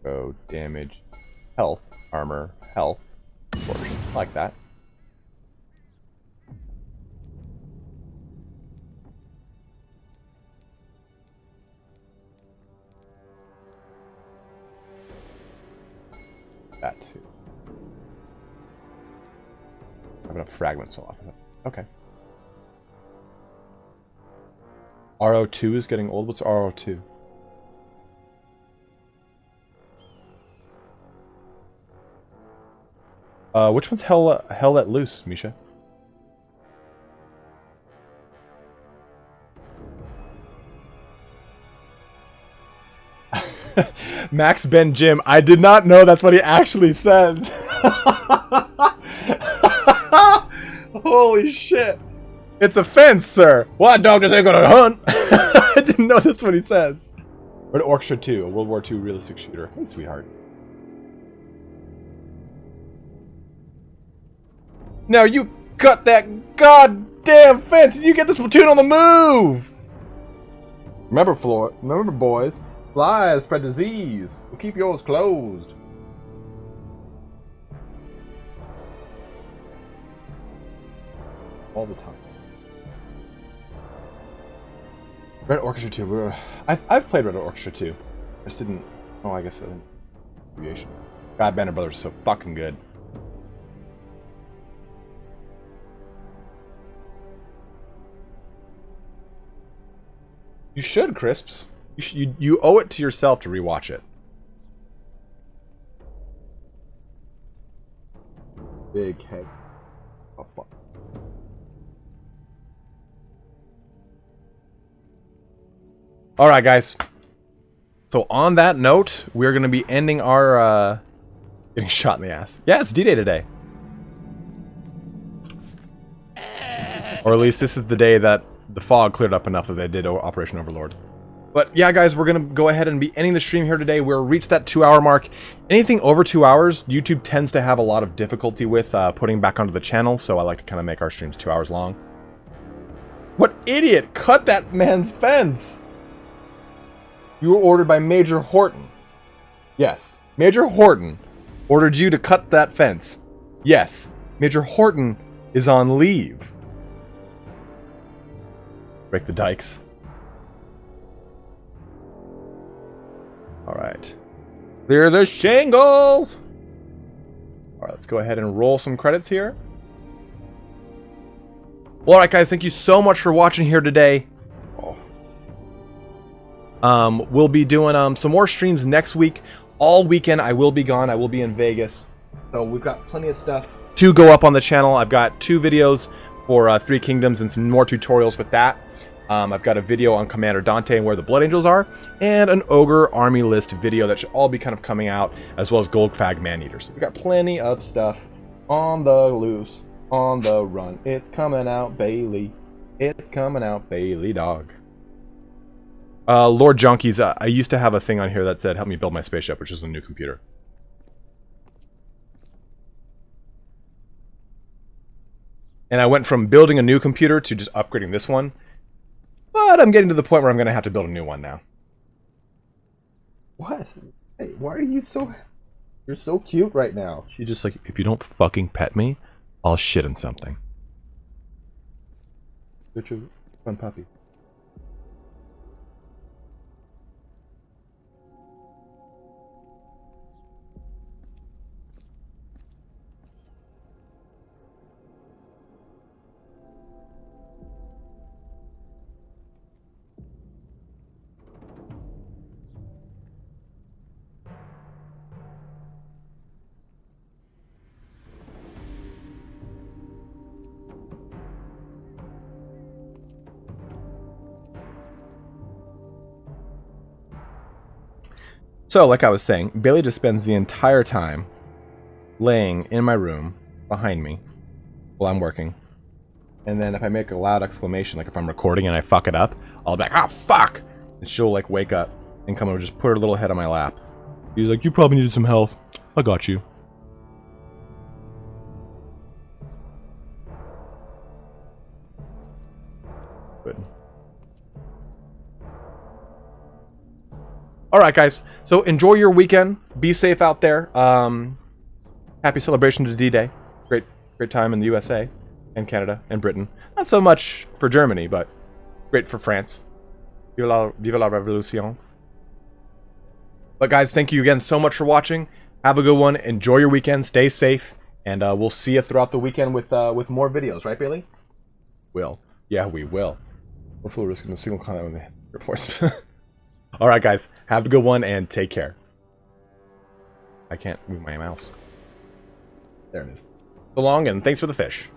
A: Go damage. Health. Armor. Health. Absorption. Like that. That too. I have enough fragments off of it. Okay. RO2 is getting old. What's RO2? Which one's Hell Let Loose, Misha? Max Ben Jim. I did not know that's what he actually says. Holy shit. It's a fence, sir. What dog just ain't gonna hunt? I didn't know that's what he says. Red Orchestra 2, a World War II realistic shooter. Hey, sweetheart. Now you cut that goddamn fence and you get this platoon on the move! Remember boys, flies spread disease, so keep yours closed. All the time. Red Orchestra 2. I've played Red Orchestra 2. I just didn't. Oh, I guess I didn't. Aviation. God, Banner Brothers is so fucking good. You should, Crisps. You owe it to yourself to rewatch it. Big head. Oh fuck. All right, guys. So on that note, we're going to be ending our getting shot in the ass. Yeah, it's D-Day today. Or at least this is the day that the fog cleared up enough that they did Operation Overlord. But yeah, guys, we're going to go ahead and be ending the stream here today. We're reached that 2-hour mark. Anything over 2 hours, YouTube tends to have a lot of difficulty with putting back onto the channel, so I like to kind of make our streams 2 hours long. What idiot cut that man's fence? You were ordered by Major Horton. Yes, Major Horton ordered you to cut that fence. Yes, Major Horton is on leave. Break the dikes. Alright. Clear the shingles! Alright, let's go ahead and roll some credits here. Well, alright guys, thank you so much for watching here today. We'll be doing some more streams next week. All weekend I will be gone. I will be in Vegas. So we've got plenty of stuff to go up on the channel. I've got 2 videos for 3 Kingdoms and some more tutorials with that. I've got a video on Commander Dante and where the Blood Angels are, and an Ogre Army List video that should all be kind of coming out, as well as Golgfag Maneaters. We've got plenty of stuff on the loose, on the run. It's coming out, Bailey. It's coming out, Bailey dog. Lord Junkies, I used to have a thing on here that said, help me build my spaceship, which is a new computer. And I went from building a new computer to just upgrading this one. But I'm getting to the point where I'm going to have to build a new one now. What? Hey, why are you so... You're so cute right now. She's just like, if you don't fucking pet me, I'll shit in something. Such a fun puppy. So, like I was saying, Bailey just spends the entire time laying in my room behind me while I'm working. And then if I make a loud exclamation, like if I'm recording and I fuck it up, I'll be like, ah, fuck! And she'll like wake up and come and just put her little head on my lap. She's like, you probably needed some health. I got you. Good. Alright, guys. So enjoy your weekend. Be safe out there. Happy celebration to D-Day. Great time in the USA and Canada and Britain. Not so much for Germany, but great for France. Vive la Revolution. But guys, thank you again so much for watching. Have a good one. Enjoy your weekend. Stay safe. And we'll see you throughout the weekend with more videos. Right, Bailey? Will. Yeah, we will. Hopefully we're just going to single comment on the reports. Alright guys, have a good one and take care. I can't move my mouse. There it is. So long and thanks for the fish.